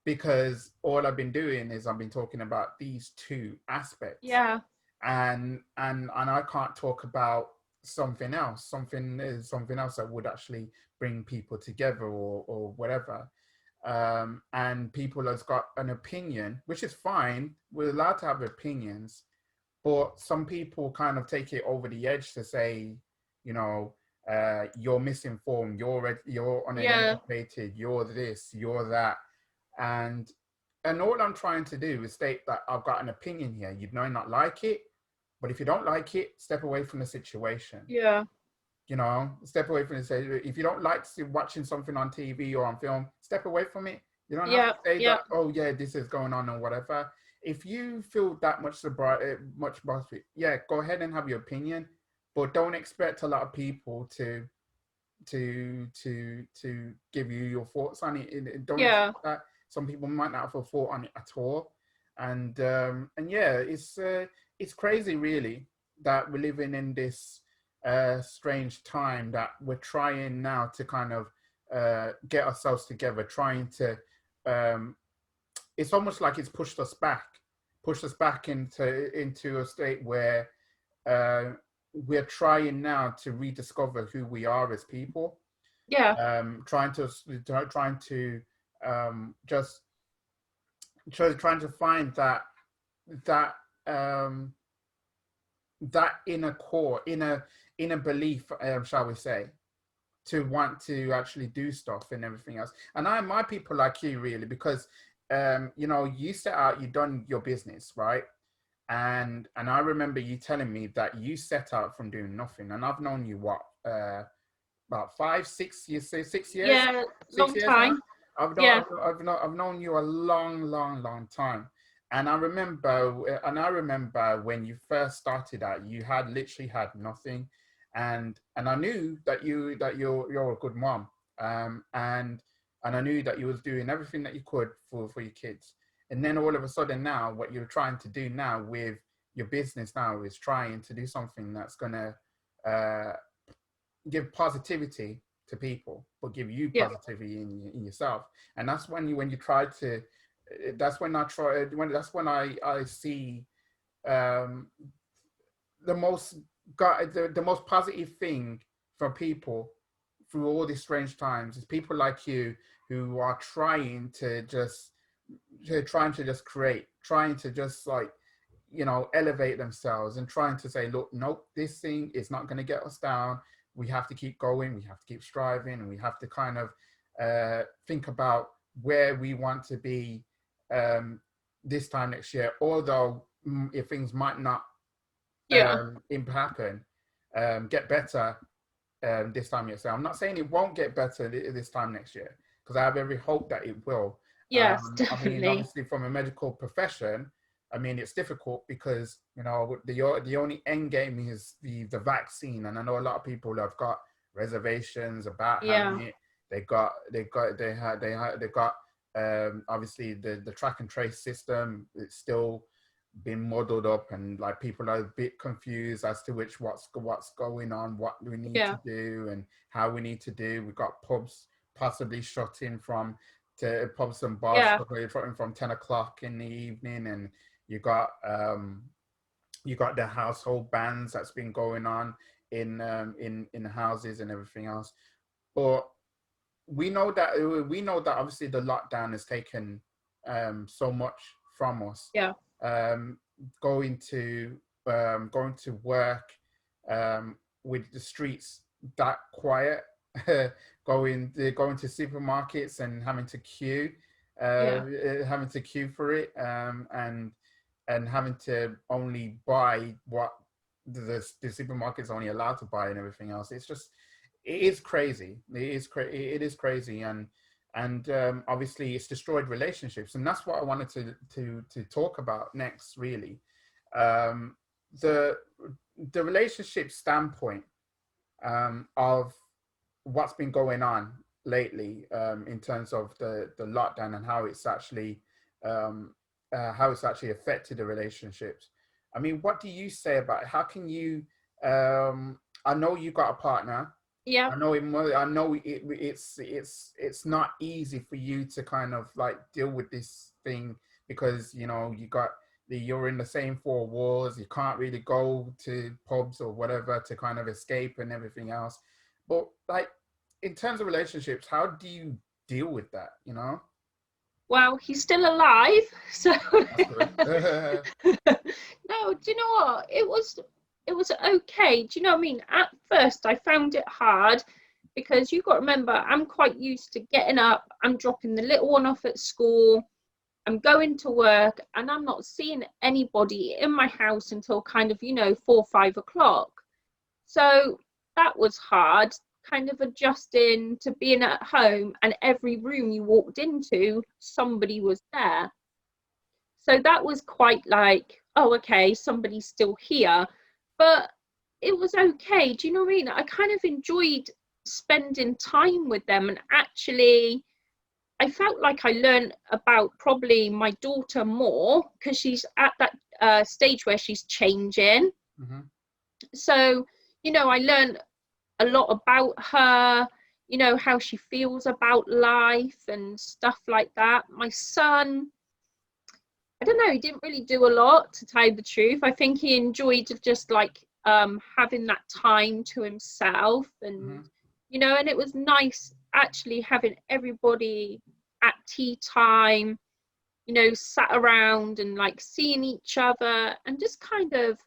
because all I've been doing is I've been talking about these two aspects, yeah, and I can't talk about something else, something else that would actually bring people together, or whatever. And people has got an opinion, which is fine. We're allowed to have opinions, but some people kind of take it over the edge to say, you know, you're misinformed, you're yeah, uneducated, you're this, you're that. And all I'm trying to do is state that I've got an opinion here. You may not like it, but if you don't like it, step away from the situation. yeah, You know, step away from it. If you don't like watching something on TV or on film, step away from it. You don't have yeah, to say yeah, that, oh yeah, this is going on or whatever. If you feel that much much about it, yeah, go ahead and have your opinion, but don't expect a lot of people to give you your thoughts on it. Don't yeah, expect that. Some people might not have a thought on it at all. And yeah, it's crazy really that we're living in this strange time, that we're trying now to kind of get ourselves together, trying to it's almost like it's pushed us back into a state where we're trying now to rediscover who we are as people, yeah, trying to just trying to find that um, that inner core, inner belief, shall we say, to want to actually do stuff and everything else. And I admire people like you really, because you know, you set out, you done your business, right? And I remember you telling me that you set out from doing nothing. And I've known you what, about 5 6 years, say 6 years, yeah, long 6 years now. time. Yeah, I've known you a long time. And I remember when you first started out, you had literally had nothing. And I knew that you're a good mom. And I knew that you was doing everything that you could for your kids. And then all of a sudden now, what you're trying to do now with your business now is trying to do something that's gonna give positivity to people, but give you Yeah. positivity in yourself. And that's when you try to, that's when I try, that's when I see um, the most the most positive thing for people through all these strange times is people like you who are trying to just create, trying to just like, you know, elevate themselves and trying to say, look, nope, this thing is not going to get us down. We have to keep going. We have to keep striving, and we have to kind of think about where we want to be this time next year. Although if things might not Yeah. happen, get better this time next year. I'm not saying it won't get better this time next year, because I have every hope that it will. Yes, I mean, definitely. obviously, from a medical profession, I mean, it's difficult because, you know, the only end game is the vaccine, and I know a lot of people have got reservations about Yeah. having it. They got obviously the track and trace system. It's still been muddled up, and like people are a bit confused as to what's going on, what we need Yeah. to do, and how we need to do. We've got pubs possibly shutting pubs and bars Yeah. shutting from 10 o'clock in the evening, and you got the household bans that's been going on in houses and everything else. But we know that obviously the lockdown has taken so much from us. Yeah. Um, going to going to work with the streets that quiet, going to supermarkets and Yeah. having to queue for it, and having to only buy what the supermarket's only allowed to buy and everything else. It is crazy. It is crazy, and obviously it's destroyed relationships, and that's what I wanted to talk about next. Really, um, the the relationship standpoint of what's been going on lately in terms of the lockdown and um, how it's actually affected the relationships. I mean, what do you say about it? How can you? I know you got a partner. Yeah. I know it. I know it's not easy for you to kind of like deal with this thing, because you know you're in the same four walls. You can't really go to pubs or whatever to kind of escape and everything else. But like in terms of relationships, how do you deal with that? You know, Well, he's still alive, so that's good. no, do you know what? It was okay. Do you know what I mean? At first I found it hard because you got to remember I'm quite used to getting up, I'm dropping the little one off at school, I'm going to work, and I'm not seeing anybody in my house until kind of, 4 or 5 o'clock. So that was hard, kind of adjusting to being at home and every room you walked into, somebody was there. So that was quite like, oh, okay, somebody's still here. But it was okay. Do you know what I mean? I kind of enjoyed spending time with them, and actually I felt like I learned about probably my daughter more because she's at that stage where she's changing. Hmm. So, I learned a lot about her, how she feels about life and stuff like that. My son, I don't know, he didn't really do a lot, to tell you the truth. I think he enjoyed just like having that time to himself, and Hmm. and it was nice actually having everybody at tea time, sat around and like seeing each other and just kind of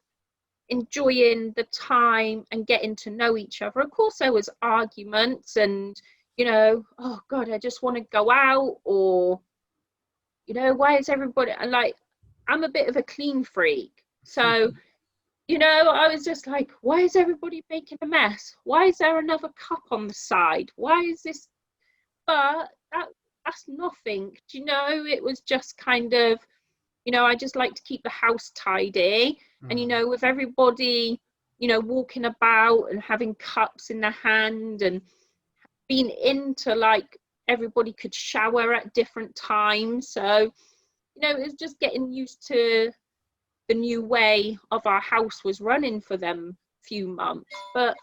enjoying the time and getting to know each other. Of course, there was arguments and, oh God, I just want to go out, or, why is everybody, and like, I'm a bit of a clean freak. So, I was just like, why is everybody making a mess? Why is there another cup on the side? Why is this? But that's nothing. Do you know? It was just kind of, I just like to keep the house tidy. And, Hmm. with everybody, walking about and having cups in their hand and being into like everybody could shower at different times. So, it was just getting used to the new way of our house was running for them few months. But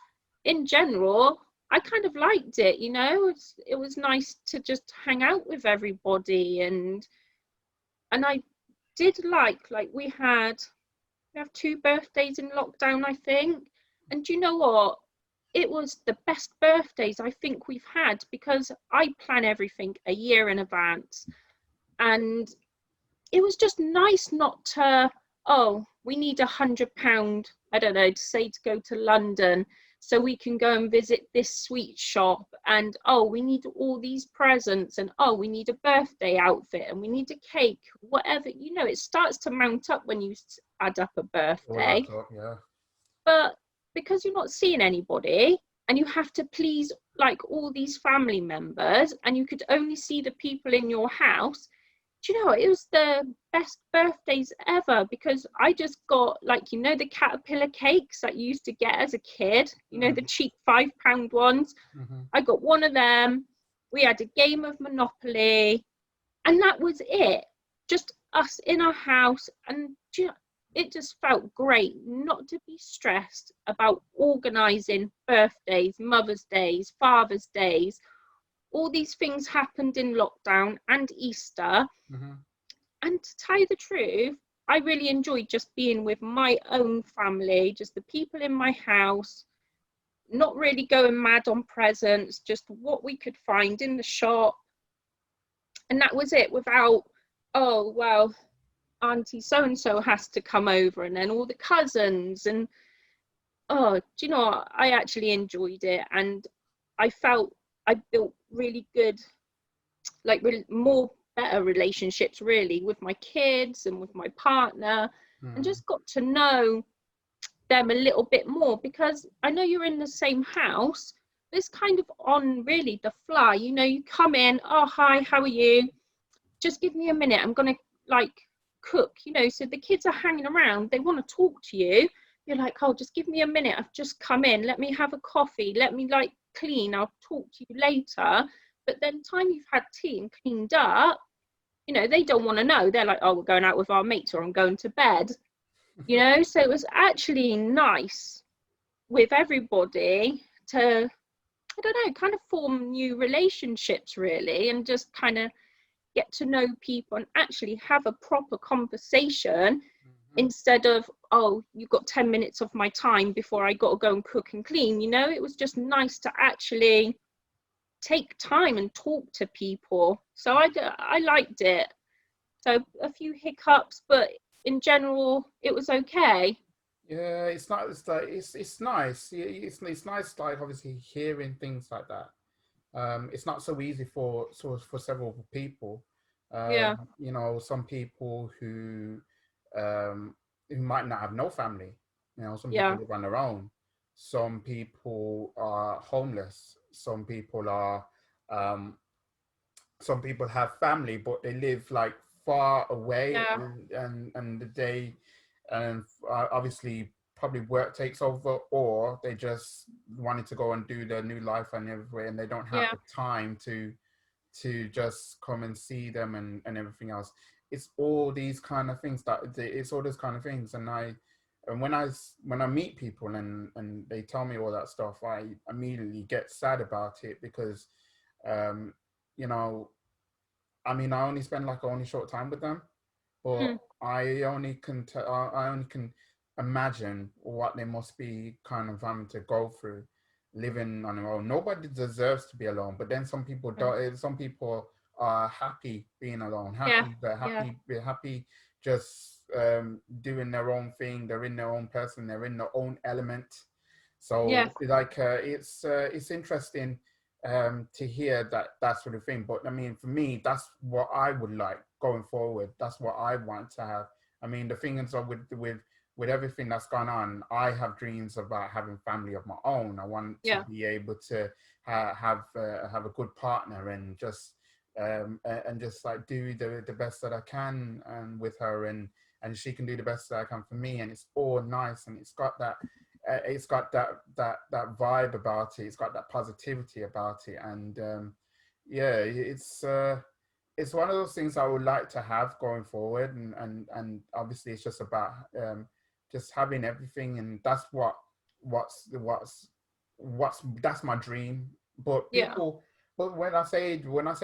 in general, I kind of liked it, you know. It was nice to just hang out with everybody, and I did like we have two birthdays in lockdown, I think. And do you know what? It was the best birthdays I think we've had, because I plan everything a year in advance. And it was just nice not to, oh, we need £100, I don't know, to say to go to London so we can go and visit this sweet shop. And oh, we need all these presents. And oh, we need a birthday outfit and we need a cake, whatever. You know, it starts to mount up when you add up a All that birthday. talk, yeah. But because you're not seeing anybody and you have to please like all these family members, and you could only see the people in your house, do you know, it was the best birthdays ever, because I just got, like, you know, the caterpillar cakes that you used to get as a kid, you know, the cheap £5 ones. Mm-hmm. I got one of them. We had a game of Monopoly, and that was it. Just us in our house. And you know, it just felt great not to be stressed about organising birthdays, Mother's Days, Father's Days. All these things happened in lockdown and Easter. Mm-hmm. And to tell you the truth, I really enjoyed just being with my own family, just the people in my house, not really going mad on presents, just what we could find in the shop. And that was it, without, oh, well, Auntie so and so has to come over, and then all the cousins. And oh, do you know what? I actually enjoyed it. And I felt I built really good, like more better relationships really with my kids and with my partner, and Mm. just got to know them a little bit more, because I know you're in the same house. It's kind of on really the fly, you know. You come in, oh hi, how are you? Just give me a minute, I'm gonna like cook, you know. So the kids are hanging around, they want to talk to you. You're like, oh, just give me a minute, I've just come in, let me have a coffee, let me like clean, I'll talk to you later. But then time you've had tea and cleaned up, you know, they don't want to know. They're like, oh, we're going out with our mates, or I'm going to bed, you know. So it was actually nice with everybody to, I don't know, kind of form new relationships really, and just kind of get to know people and actually have a proper conversation, Mm-hmm. instead of, oh, you've got 10 minutes of my time before I got to go and cook and clean. You know, it was just nice to actually take time and talk to people. So I liked it. So a few hiccups, but in general, it was okay. Yeah, it's not. It's like it's nice. It's nice, like obviously hearing things like that. It's not so easy for several people. Yeah, You know, some people um, who might not have no family. You know, some people yeah, live on their own. Some people are homeless. Um, some people have family, but they live like far away, yeah, and they and obviously probably work takes over, or they just wanted to go and do their new life and everywhere, and they don't have yeah, the time to just come and see them and everything else. It's all these kind of things it's all those kind of things. And when I meet people and they tell me all that stuff, I immediately get sad about it, because um you know, I mean, I only spend like only short time with them, but mm, I only can imagine what they must be kind of having to go through living on their own. Nobody deserves to be alone, but then some people mm, don't. Some people are happy being alone, yeah, yeah, happy just doing their own thing. They're in their own person. They're in their own element. So yeah, like it's interesting to hear that sort of thing. But I mean, for me, that's what I would like going forward. That's what I want to have. I mean, the thing is, with everything that's gone on, I have dreams about having family of my own. I want to yeah, be able to have a good partner, and just like do the best that I can and with her, and she can do the best that I can for me, and it's all nice, and it's got that vibe about it. It's got that positivity about it, and yeah, it's one of those things I would like to have going forward, and obviously it's just about just having everything, and that's what's that's my dream. But Yeah. people, but when I say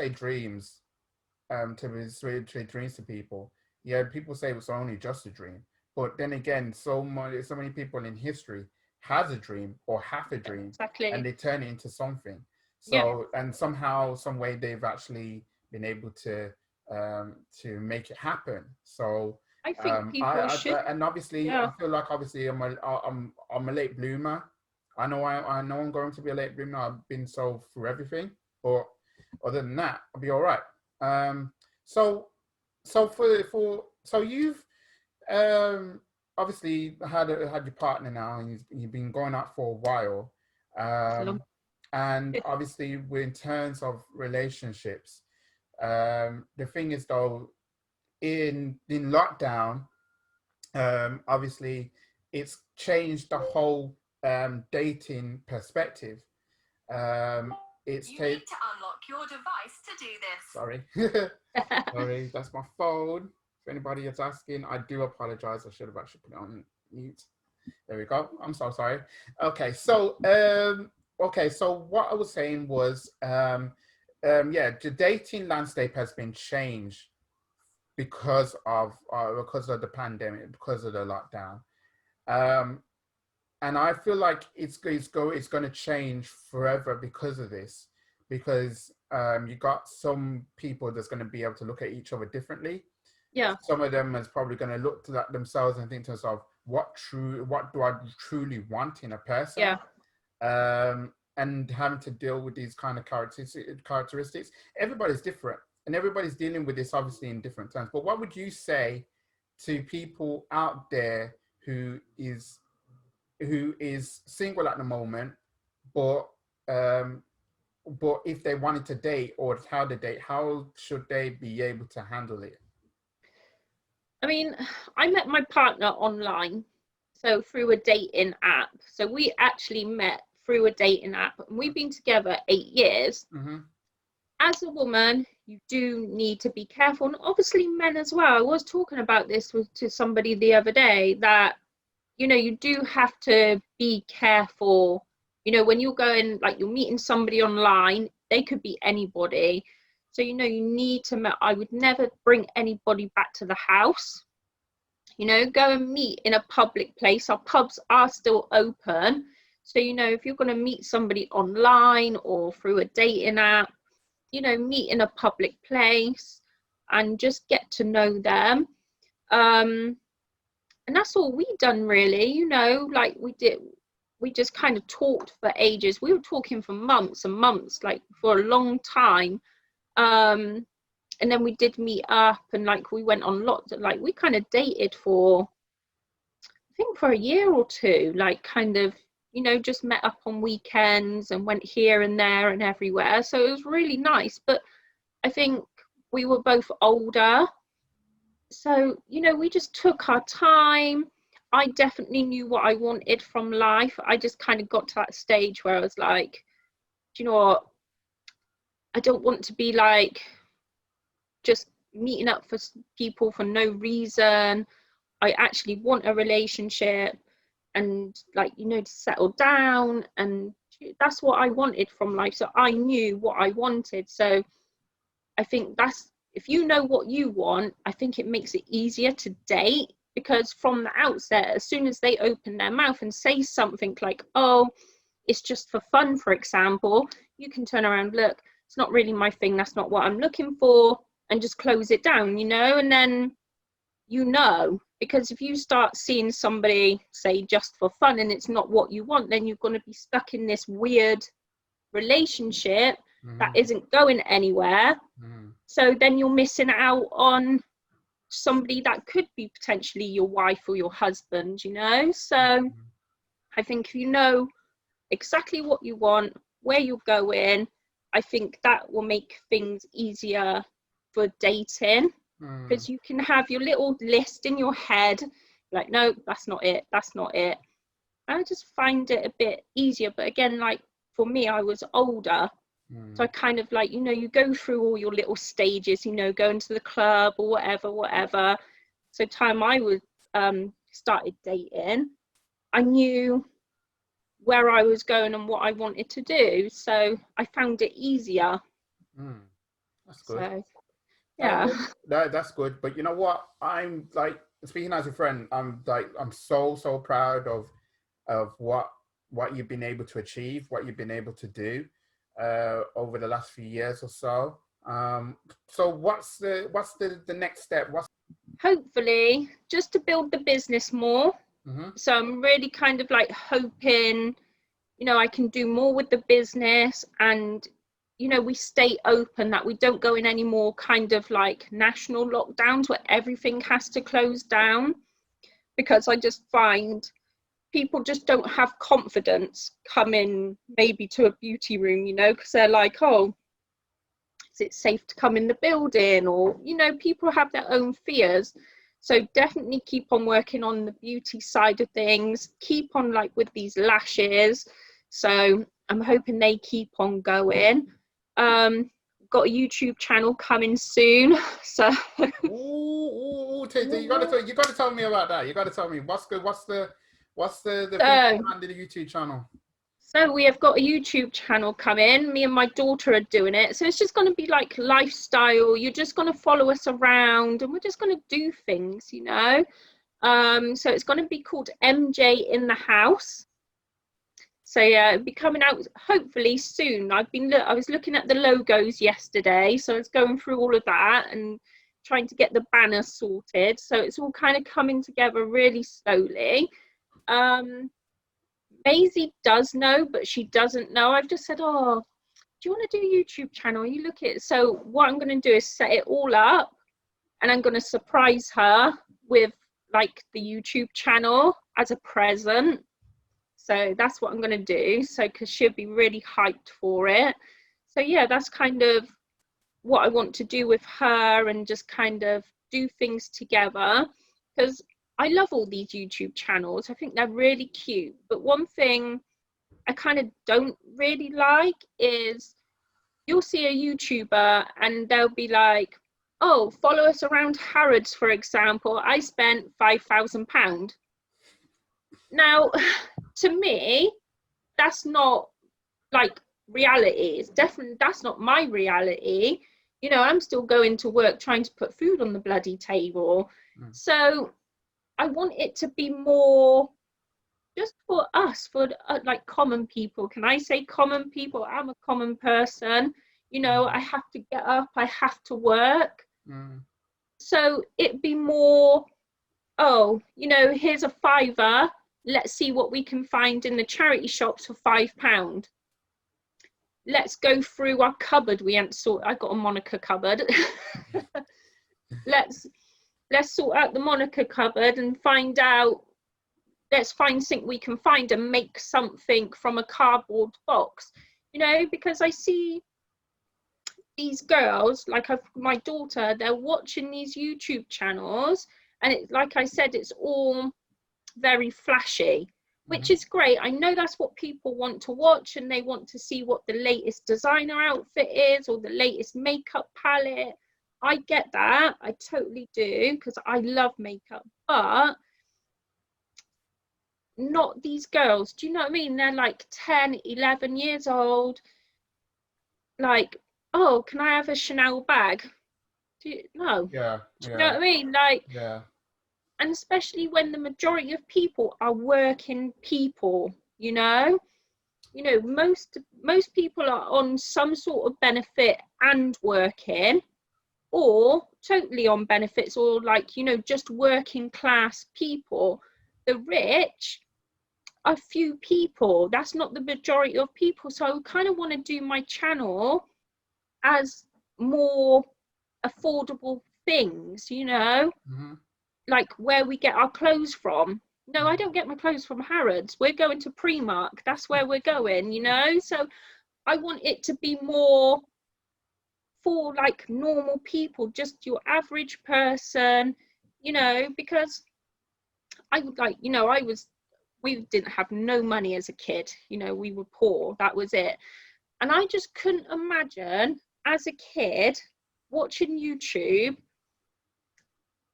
dreams, to dreams to people, yeah, people say it's only just a dream. But then again, so many people in history has a dream or have a dream, and Exactly. they turn it into something. Yeah. So, and somehow, some way, they've actually been able to make it happen. So, I think people should. and obviously, I Yeah. feel like obviously I'm a late bloomer. I know I'm going to be a late bloomer. I've been so through everything, but other than that, I'll be all right. Um, so so you've um obviously had your partner now, and you've been going out for a while. Long. And obviously, in terms of relationships, the thing is though, in lockdown, obviously it's changed the whole dating perspective. Um, it's You need to unlock your device to do this. Sorry. Sorry, that's my phone. If anybody is asking, I do apologize. I should have actually put it on mute. There we go. I'm so sorry. Okay, so what I was saying was yeah, the dating landscape has been changed because of the pandemic, because of the lockdown. Um, and I feel like it's going to change forever because of this, because you got some people that's going to be able to look at each other differently. Yeah. Some of them is probably going to look at themselves and think to themselves, what do I truly want in a person? Yeah. And having to deal with these kind of characteristics. Everybody's different, and everybody's dealing with this obviously in different terms. But what would you say to people out there who is single at the moment, but if they wanted to date, or how to date, how should they be able to handle it? I mean, I met my partner online, so through a dating app. So we actually met through a dating app, and we've been together 8 years. Mm-hmm. As a woman, you do need to be careful, and obviously men as well. I was talking about this to somebody the other day, that you do have to be careful. When you're going, like, you're meeting somebody online, they could be anybody. So, you need to, I would never bring anybody back to the house. Go and meet in a public place. Our pubs are still open. So, if you're going to meet somebody online or through a dating app, meet in a public place and just get to know them. And that's all we done really, like we just kind of talked for ages. We were talking for months and months, like for a long time. And then we did meet up, and like we went on lots of, like, we kind of dated for, I think, for a year or two, like kind of, just met up on weekends and went here and there and everywhere. So it was really nice. But I think we were both older. So, we just took our time. I definitely knew what I wanted from life. I just kind of got to that stage where I was like, do you know what? I don't want to be like just meeting up for people for no reason. I actually want a relationship and, like, to settle down. And that's what I wanted from life. So I knew what I wanted. So I think if you know what you want, I think it makes it easier to date, because from the outset, as soon as they open their mouth and say something like, oh, it's just for fun, for example, you can turn around, look, it's not really my thing, that's not what I'm looking for, and just close it down, and then because if you start seeing somebody say just for fun and it's not what you want, then you're going to be stuck in this weird relationship that isn't going anywhere. So then you're missing out on somebody that could be potentially your wife or your husband, So I think if you know exactly what you want, where you're going, I think that will make things easier for dating, because you can have your little list in your head, like, no, that's not it. I just find it a bit easier. But again, like for me, I was older. So I kind of, like, you go through all your little stages, going to the club or whatever. So time I was started dating, I knew where I was going and what I wanted to do. So I found it easier. That's good. So yeah. That's good. But you know what? I'm like, speaking as a friend, I'm so proud of what you've been able to achieve, what you've been able to do over the last few years or so. So what's the next step? Hopefully, just to build the business more. So I'm really kind of like hoping, you know, I can do more with the business, and you know, we stay open, that we don't go in any more kind of like national lockdowns where everything has to close down, because I just find people just don't have confidence coming maybe to a beauty room, you know, because they're like, oh, is it safe to come in the building? Or, you know, people have their own fears. So definitely keep on working on the beauty side of things, keep on like with these lashes. So I'm hoping they keep on going. Got a YouTube channel coming soon. So You gotta tell me about that. You gotta tell me what's the thing behind the YouTube channel. So we have got a YouTube channel coming. Me and my daughter are doing it. So it's just going to be like lifestyle. You're just going to follow us around, and we're just going to do things, you know. So it's going to be called MJ in the House. So yeah, it'll be coming out hopefully soon. I was looking at the logos yesterday, so I was going through all of that and trying to get the banner sorted. So it's all kind of coming together really slowly. Maisie does know, but she doesn't know. I've just said, oh, do you want to do a YouTube channel? You look at it. So what I'm going to do is set it all up, and I'm going to surprise her with like the YouTube channel as a present. So that's what I'm going to do. So because she'll be really hyped for it. So yeah, that's kind of what I want to do with her, and just kind of do things together, because I love all these YouTube channels. I think they're really cute. But one thing I kind of don't really like is you'll see a YouTuber and they'll be like, oh, follow us around Harrods, for example. I spent £5,000. Now, to me, that's not like reality. It's definitely, that's not my reality. You know, I'm still going to work trying to put food on the bloody table. So I want it to be more just for us, for like common people. Can I say common people? I'm a common person. You know, I have to get up, I have to work. So it'd be more, oh, you know, here's a £5. Let's see what we can find in the charity shops for £5. Let's go through our cupboard. I got a Monica cupboard. Let's sort out the Monica cupboard and find out, let's find something we can find and make something from a cardboard box, you know, because I see these girls, like my daughter, they're watching these YouTube channels, and it's like I said, it's all very flashy, which is great. I know that's what people want to watch, and they want to see what the latest designer outfit is or the latest makeup palette. I get that, I totally do, because I love makeup, but not these girls. Do you know what I mean? They're like 10, 11 years old, like, oh, can I have a Chanel bag? No. Yeah. Do you know what I mean? Like, yeah. And especially when the majority of people are working people, you know, most people are on some sort of benefit and working, or totally on benefits, or like, you know, just working class people. The rich are few people. That's not the majority of people. So I kind of want to do my channel as more affordable things, you know, like where we get our clothes from. No, I don't get my clothes from Harrods. We're going to Primark. That's where we're going, you know. So I want it to be more for like normal people, just your average person, you know, because I would like, you know, we didn't have no money as a kid, you know, we were poor, that was it. And I just couldn't imagine as a kid watching YouTube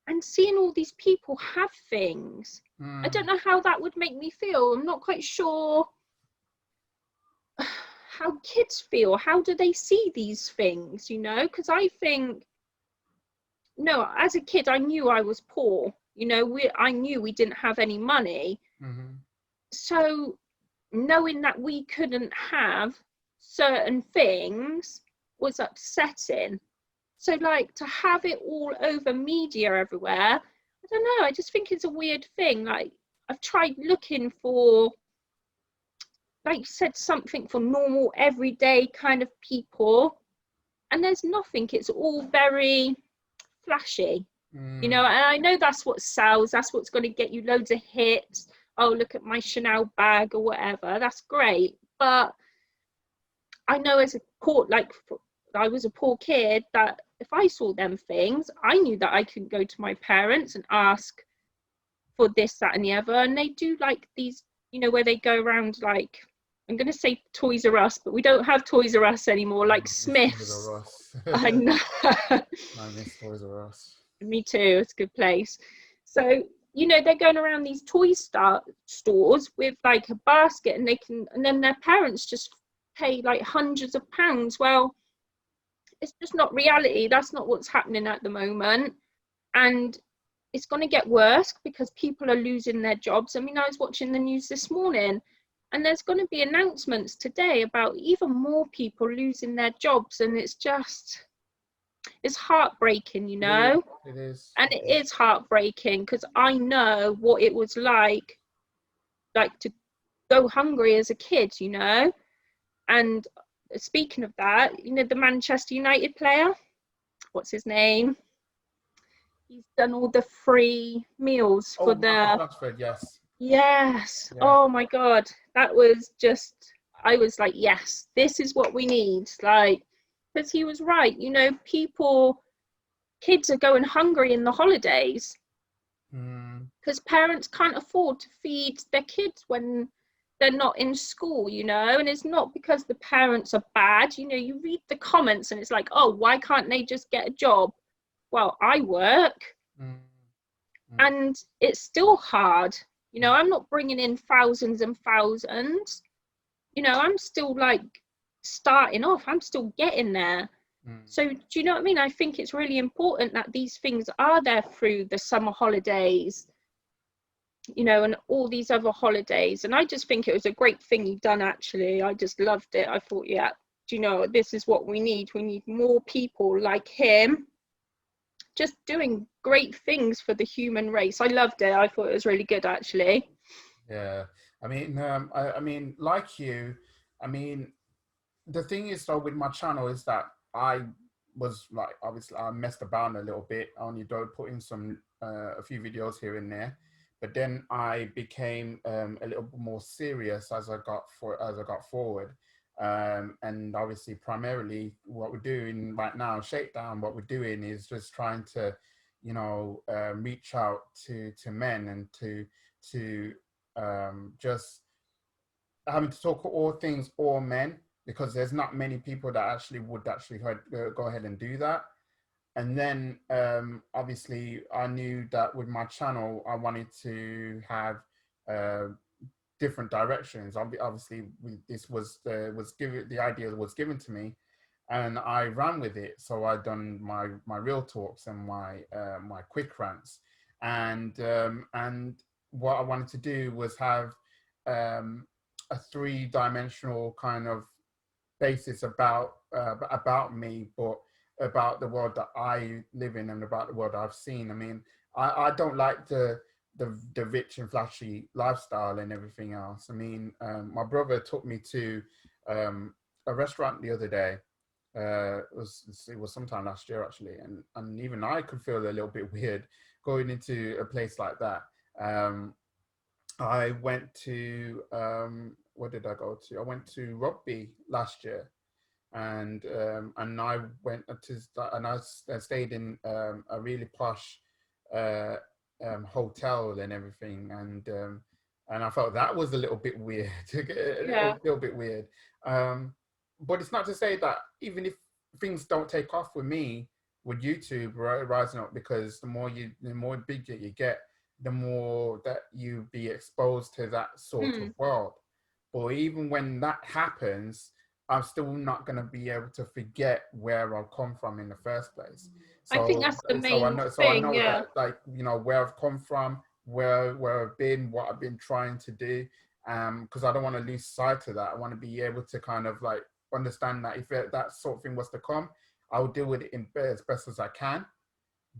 and seeing all these people have things. I don't know how that would make me feel. I'm not quite sure how kids feel. How do they see these things, you know? Because I think, no, as a kid, I knew I was poor. You know, I knew we didn't have any money. Mm-hmm. So knowing that we couldn't have certain things was upsetting. So like to have it all over media everywhere, I don't know, I just think it's a weird thing. Like I've tried looking for, like you said, something for normal everyday kind of people, and there's nothing. It's all very flashy, you know, and I know that's what sells, that's what's going to get you loads of hits. Oh, look at my Chanel bag or whatever, that's great. But I know as a poor, like I was a poor kid, that if I saw them things, I knew that I could go to my parents and ask for this, that, and the other. And they do like these, you know, where they go around, like, I'm going to say Toys R Us, but we don't have Toys R Us anymore, like Smith's. I know. I miss Toys R Us. Me too, it's a good place. So, you know, they're going around these stores with like a basket, and and then their parents just pay like hundreds of pounds. Well, it's just not reality. That's not what's happening at the moment. And it's going to get worse because people are losing their jobs. I mean, I was watching the news this morning, and there's going to be announcements today about even more people losing their jobs. And it's heartbreaking, you know. It is. And it is heartbreaking because I know what it was like to go hungry as a kid, you know. And speaking of that, you know, the Manchester United player, what's his name? He's done all the free meals for the Rashford, yes. Yes. Yeah. Oh my God. That was just, I was like, yes, this is what we need. Like, because he was right, you know, kids are going hungry in the holidays because parents can't afford to feed their kids when they're not in school, you know. And it's not because the parents are bad, you know. You read the comments and it's like, oh, why can't they just get a job? Well, I work and it's still hard, you know. I'm not bringing in thousands and thousands, you know. I'm still like starting off, I'm still getting there. So do you know what I mean? I think it's really important that these things are there through the summer holidays, you know, and all these other holidays. And I just think it was a great thing you've done, actually. I just loved it. I thought, yeah, do you know, this is what we need. We need more people like him just doing great things for the human race. I loved it. I thought it was really good, actually. Yeah. I mean, like you, I mean, the thing is though with my channel is that I was like, obviously I messed about a little bit. I only put in some a few videos here and there, but then I became a little bit more serious as I got forward. And obviously primarily what we're doing right now, Shakedown, what we're doing is just trying to, you know, reach out to men and to just having to talk all things all men, because there's not many people that actually would go ahead and do that. And then obviously I knew that with my channel I wanted to have different directions. Obviously this was the idea was given to me, and I ran with it. So I done my real talks and my quick rants, and what I wanted to do was have a three-dimensional kind of basis about me, but about the world that I live in and about the world I've seen. I mean, I don't like the rich and flashy lifestyle and everything else. I mean, my brother took me to a restaurant the other day. It was sometime last year actually, and even I could feel a little bit weird going into a place like that. I went to what did I go to? I went to rugby last year, and I went to and I stayed in a really posh hotel and everything, and I felt that was a little bit weird, a little bit weird. But it's not to say that even if things don't take off with me with YouTube rising up, because the more bigger you get, the more that you be exposed to that sort of world. But even when that happens, I'm still not going to be able to forget where I've come from in the first place. I think So, that's the so I main know, so I thing. know Yeah. that, like, you know, where I've come from, where I've been, what I've been trying to do, because I don't want to lose sight of that. I want to be able to kind of like understand that if that sort of thing was to come, I will deal with it as best as I can,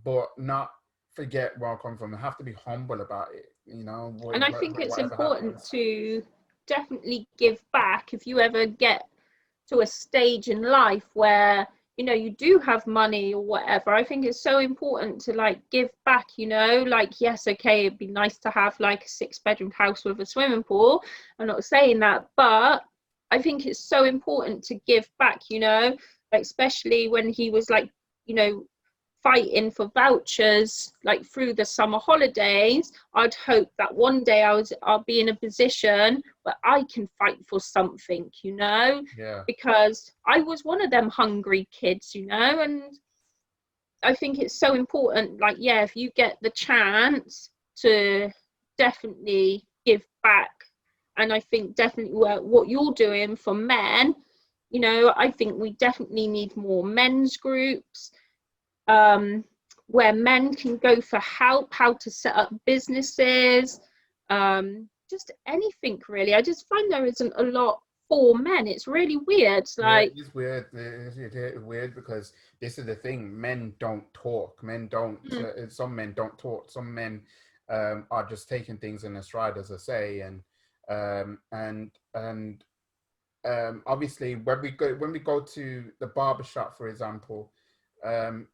but not forget where I come from. I have to be humble about it, you know, And I think it's whatever important happens. to definitely give back if you ever get to a stage in life where you do have money or whatever. I think it's so important to like give back, like, yes, okay, it'd be nice to have like a 6-bedroom house with a swimming pool. I'm not saying that, but I think it's so important to give back, like especially when he was like, you know fighting for vouchers like through the summer holidays. I'd hope that one day I'll be in a position where I can fight for something, Yeah. because I was one of them hungry kids, and I think it's so important, like, yeah, if you get the chance to definitely give back. And I think definitely what you're doing for men, I think we definitely need more men's groups, um, where men can go for help, how to set up businesses, just anything really. I just find there isn't a lot for men. It's really weird. Yeah, Like, it's weird. It's weird because this is the thing. Men don't talk. Men don't. mm, Some men don't talk. Some men are just taking things in a stride, as I say, and obviously when we go to the barber shop, for example, um,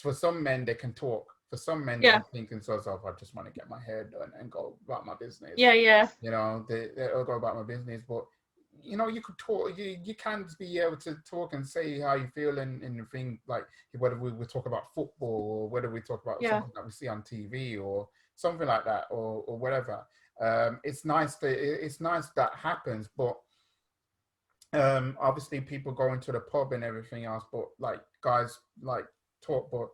for some men they can talk. For some men yeah, they're thinking to themselves, I just want to get my hair done and go about my business. yeah, yeah, You know, they'll go about my business, but you know, you could talk. You can be able to talk and say how you feel in the thing, like whether we talk about football or whether we talk about yeah, something that we see on TV or something like that or whatever. It's nice that happens, but obviously people go into the pub and everything else, but like guys like talk, but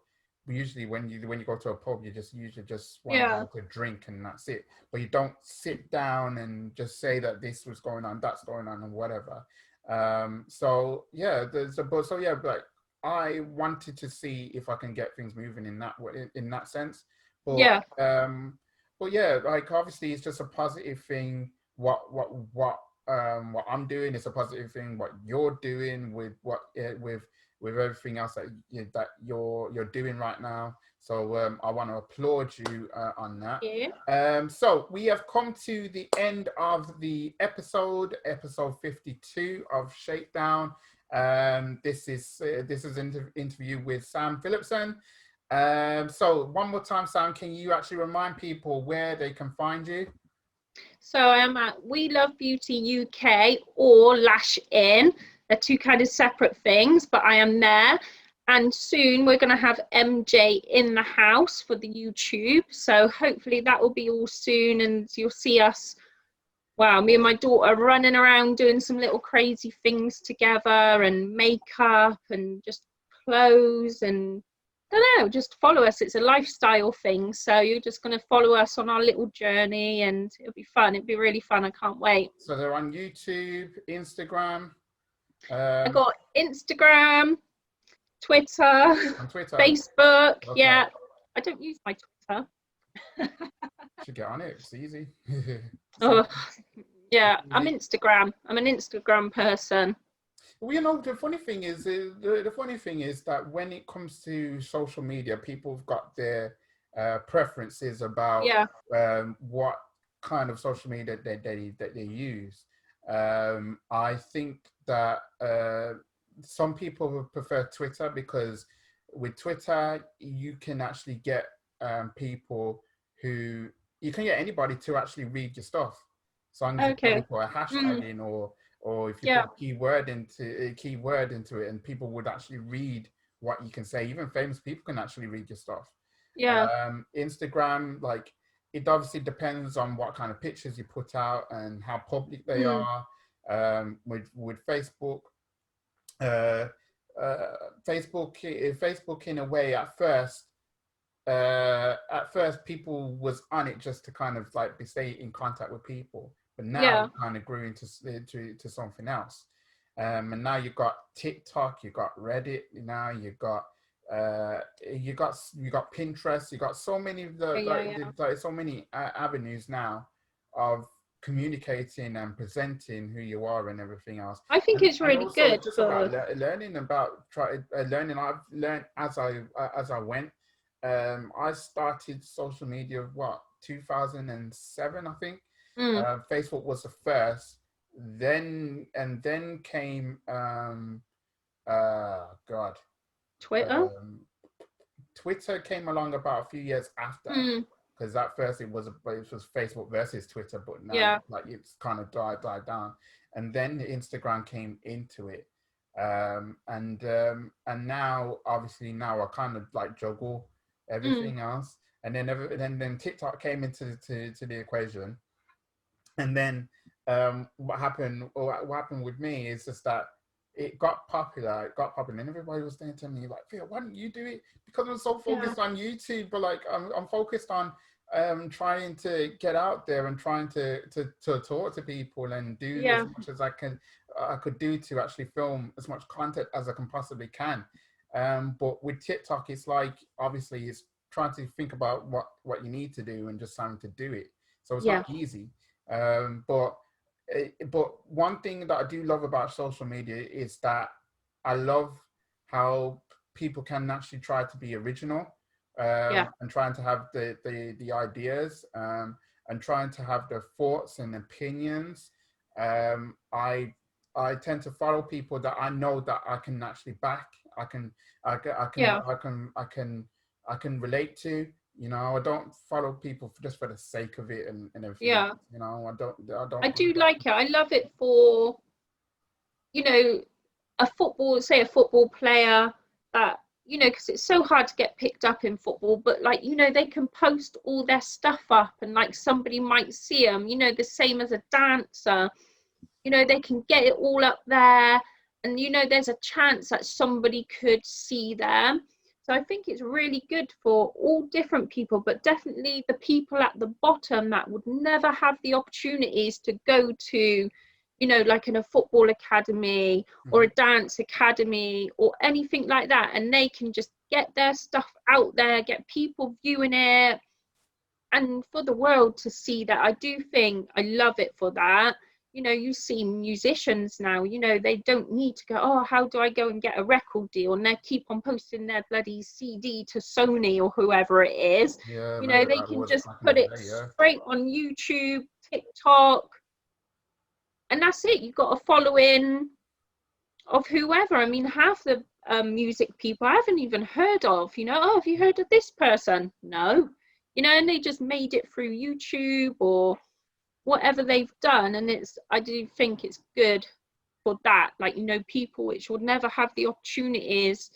usually when you go to a pub you just usually just want to yeah, have a drink and that's it, but you don't sit down and just say that this was going on, that's going on, and whatever. So yeah, there's a but so yeah, but I wanted to see if I can get things moving in that way, in that sense, but yeah, but yeah, like obviously it's just a positive thing. What I'm doing is a positive thing. What you're doing with with everything else that you're doing right now. So I want to applaud you on that. yeah. So we have come to the end of the episode 52 of Shakedown. This is an interview with Sam Phillipson. So one more time, Sam, can you actually remind people where they can find you? So I am at We Love Beauty UK or Lash In. They're two kind of separate things, but I am there. And soon we're going to have MJ in the house for the YouTube. So hopefully that will be all soon, and you'll see us. Wow, me and my daughter running around doing some little crazy things together, and makeup and just clothes, and I don't know, just follow us. It's a lifestyle thing. So you're just going to follow us on our little journey, and it'll be fun. It'll be really fun. I can't wait. So they're on YouTube, Instagram, I got Instagram, Twitter, on Twitter. Facebook. Okay, Yeah, I don't use my Twitter. should get on it. It's easy. Oh, It's yeah, I'm easy. Instagram. I'm an Instagram person. Well, you know, the funny thing is, the funny thing is that when it comes to social media, people have got their preferences about Yeah. what kind of social media that they use. I think that some people would prefer Twitter because with Twitter you can actually get people who you can get anybody to actually read your stuff. So long as you probably Okay. put a hashtag Mm, in or if you yeah. put a keyword into it, and people would actually read what you can say. Even famous people can actually read your stuff. Yeah. Instagram, like it obviously depends on what kind of pictures you put out and how public they Mm, are. With Facebook, uh, Facebook in a way at first people was on it just to kind of like stay in contact with people, but now yeah. it kind of grew into to something else. And now you've got TikTok, you got Reddit, now you got Pinterest, you got so many of the so many avenues now of communicating and presenting who you are and everything else. I think it's really also good it's just for about learning about learning. I've learned as I went. I started social media 2007, I think. Facebook was the first. Then came God, Twitter. Twitter came along about a few years after, because at first it was Facebook versus Twitter, but now like it's kind of died down, and then Instagram came into it, and now obviously now I kind of like juggle everything else, and then TikTok came into to the equation, and then what happened with me is just that it got popular, and everybody was saying to me like, Phil, why don't you do it? Because I'm so focused on YouTube, but like I'm focused on trying to get out there and trying to talk to people and do as much as I could do to actually film as much content as I can possibly can. But with TikTok, it's like obviously it's trying to think about what you need to do and just trying to do it. So it's not easy. But one thing that I do love about social media is that I love how people can actually try to be original, and trying to have the ideas, and trying to have the thoughts and opinions. I tend to follow people that I know that I can actually back. I can relate to. You know, I don't follow people just for the sake of it and everything. Yeah. You know, I don't. I do like it. I love it for, you know, a football player that, you know, because it's so hard to get picked up in football, but like, you know, they can post all their stuff up and like somebody might see them, you know, the same as a dancer, you know, they can get it all up there, and you know, there's a chance that somebody could see them. So I think it's really good for all different people, but definitely the people at the bottom that would never have the opportunities to go to, you know, like in a football academy or a dance academy or anything like that. And they can just get their stuff out there, get people viewing it, and for the world to see that. I do think I love it for that. You know, you see musicians now, you know, they don't need to go, oh, how do I go and get a record deal? And they keep on posting their bloody CD to Sony or whoever it is. You know, they can just put it straight on YouTube, TikTok, and that's it. You've got a following of whoever. I mean, half the music people I haven't even heard of, you know. Oh, have you heard of this person? No. You know, and they just made it through YouTube or whatever they've done, and I do think it's good for that, like, you know, people which would never have the opportunities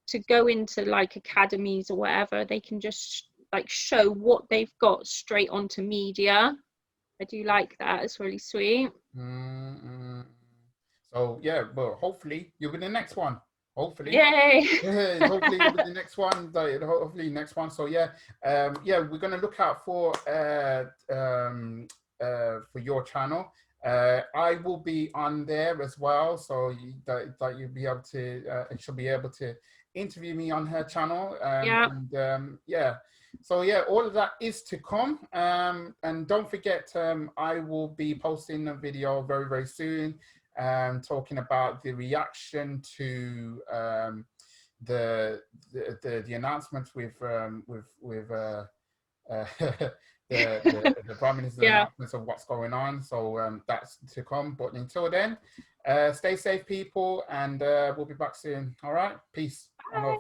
to go into like academies or whatever, they can just like show what they've got straight onto media. I do like that. It's really sweet. So yeah, but hopefully you'll be the next one. Hopefully. Yay. Hopefully you'll be the next one. Hopefully next one. So yeah, we're gonna look out for your channel. I will be on there as well, so that you'll be able to, she'll be able to interview me on her channel. So yeah, all of that is to come. And don't forget, I will be posting a video very, very soon, talking about the reaction to the announcements with the Prime Minister's announcements of what's going on. So that's to come. But until then, stay safe, people, and we'll be back soon. All right, peace. Bye.